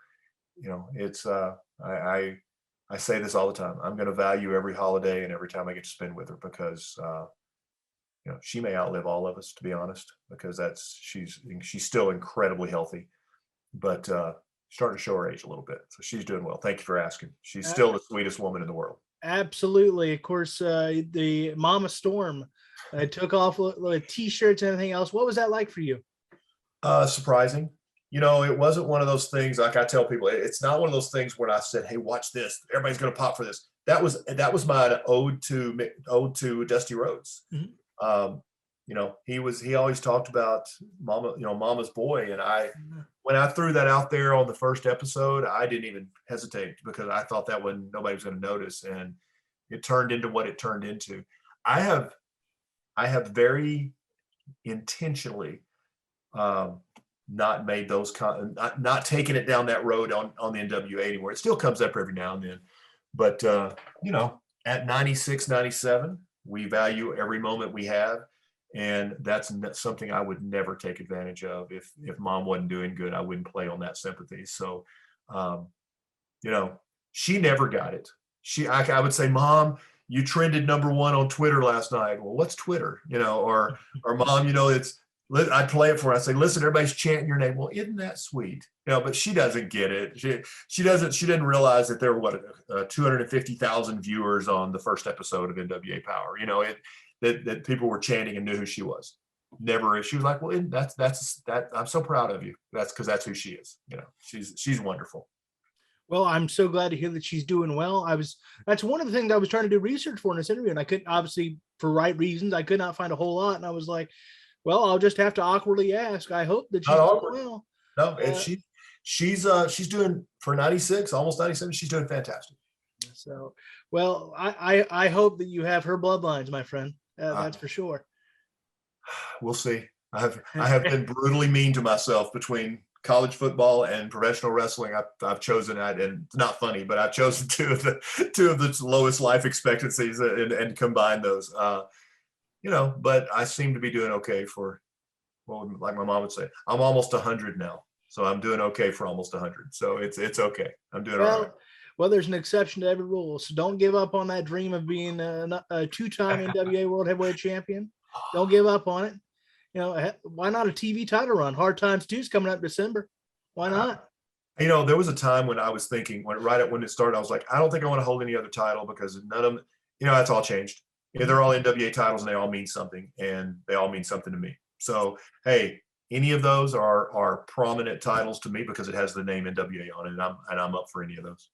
It's I say this all the time. I'm going to value every holiday and every time I get to spend with her because she may outlive all of us, to be honest, because she's still incredibly healthy, but starting to show her age a little bit. So she's doing well. Thank you for asking. She's Uh, still the sweetest woman in the world. Absolutely. Of course, the Mama Storm took off with t-shirts and everything else. What was that like for you? Surprising. It wasn't one of those things like I tell people. It's not one of those things where I said, "Hey, watch this. Everybody's going to pop for this." That was my ode to Dusty Rhodes. Mhm. Um, he always talked about Mama, Mama's boy, and when I threw that out there on the first episode, I didn't even hesitate because I thought that nobody was going to notice, and it turned into what it turned into. I have very intentionally um, not made those not taking it down that road on the NWA anymore. It still comes up every now and then, but at 96, 97, we value every moment we have, and that's something I would never take advantage of. If Mom wasn't doing good, I wouldn't play on that sympathy. So You know, she never got it. I would say, Mom, you trended #1 on Twitter last night. Well, what's Twitter? You know, or Mom, you know, I'd play it for her. I'd say, listen, everybody's chanting your name. Well, isn't that sweet? You know, but she doesn't get it. She didn't realize that there were 250,000 viewers on the first episode of NWA Power. You know, that people were chanting and knew who she was. Never. She was like, well, that's I'm so proud of you. That's because that's who she is. You know, she's wonderful. Well, I'm so glad to hear that she's doing well. That's one of the things I was trying to do research for in this interview, and I couldn't, obviously for right reasons, I could not find a whole lot. And I was like, well, I'll just have to awkwardly ask. I hope that she's doing well. No, she's doing, for 96, almost 97. She's doing fantastic. So, well, I hope that you have her bloodlines, my friend. That's for sure. We'll see. I have been brutally mean to myself between college football and professional wrestling. I've chosen that, and it's not funny, but I've chosen two of the lowest life expectancies and combined those. You know, but I seem to be doing okay for, well, like my mom would say, I'm almost 100 now, so I'm doing okay for almost 100. So it's okay. I'm doing all right. Well, there's an exception to every rule, so don't give up on that dream of being a two-time NWA World Heavyweight Champion. Don't give up on it. You know, why not a TV title run? Hard Times 2 is coming up December. Why not? You know, there was a time when I was thinking, right when it started, I was like, I don't think I want to hold any other title, because none of them, you know, that's all changed. Yeah, they're all NWA titles, and they all mean something, and they all mean something to me. So, hey, any of those are prominent titles to me because it has the name NWA on it, and I'm up for any of those.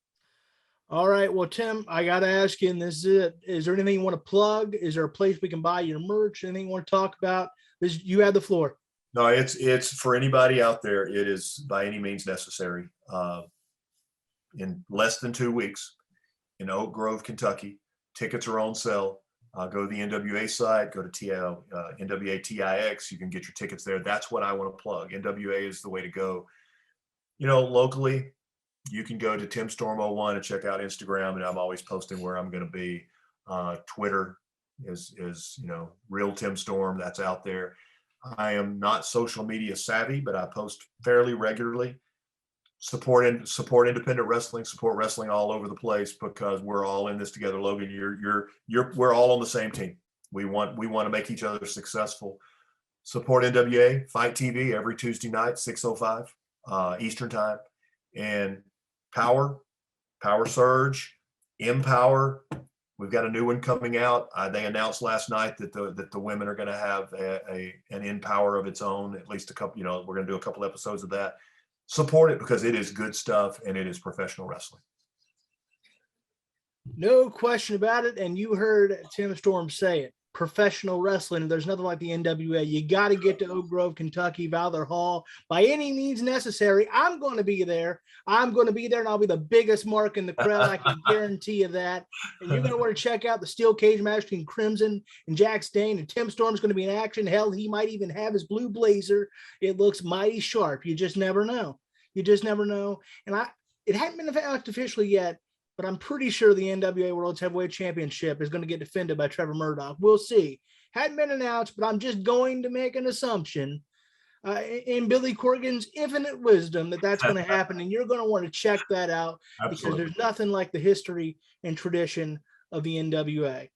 All right. Well, Tim, I got to ask you, and this is it. Is there anything you want to plug? Is there a place we can buy your merch? Anything you want to talk about? You have the floor. No, it's for anybody out there. It is by any means necessary. In less than 2 weeks in Oak Grove, Kentucky, tickets are on sale. Go to the NWA site, go to NWA TIX. You can get your tickets there. That's what I want to plug. NWA is the way to go. You know, locally, you can go to Tim Storm 01 and check out Instagram, and I'm always posting where I'm going to be. Twitter is you know, Real Tim Storm. That's out there. I am not social media savvy, but I post fairly regularly. Support independent wrestling, support wrestling all over the place, because we're all in this together. Logan, we're all on the same team. We want to make each other successful. Support NWA Fight TV every Tuesday night, 6:05 Eastern time, and Power Surge, Empower. We've got a new one coming out. They announced last night that the women are going to have an Empower of its own. At least a couple. You know, we're going to do a couple episodes of that. Support it, because it is good stuff, and it is professional wrestling. No question about it. And you heard Tim Storm say it. Professional wrestling. There's nothing like the NWA. You got to get to Oak Grove, Kentucky, Valor Hall by any means necessary. I'm going to be there. And I'll be the biggest mark in the crowd. I can guarantee you that. And you're going to want to check out the steel cage match between Crimson and Jack Stain. And Tim Storm's going to be in action. Hell, he might even have his blue blazer. It looks mighty sharp. You just never know. And it hadn't been announced officially yet, but I'm pretty sure the NWA World Heavyweight Championship is going to get defended by Trevor Murdoch. We'll see. Hadn't been announced, but I'm just going to make an assumption in Billy Corgan's infinite wisdom that's going to happen, and you're going to want to check that out. Absolutely. Because there's nothing like the history and tradition of the NWA.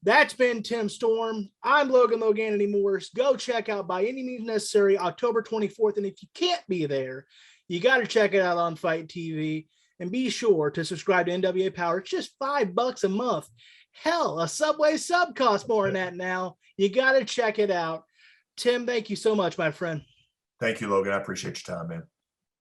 That's been Tim Storm. I'm Logan Morris. Go check out By Any Means Necessary October 24th, and if you can't be there, you got to check it out on Fight TV. And be sure to subscribe to NWA Power. It's just $5 a month. Hell, a Subway sub costs more than that now. You got to check it out. Tim, thank you so much, my friend. Thank you, Logan. I appreciate your time, man.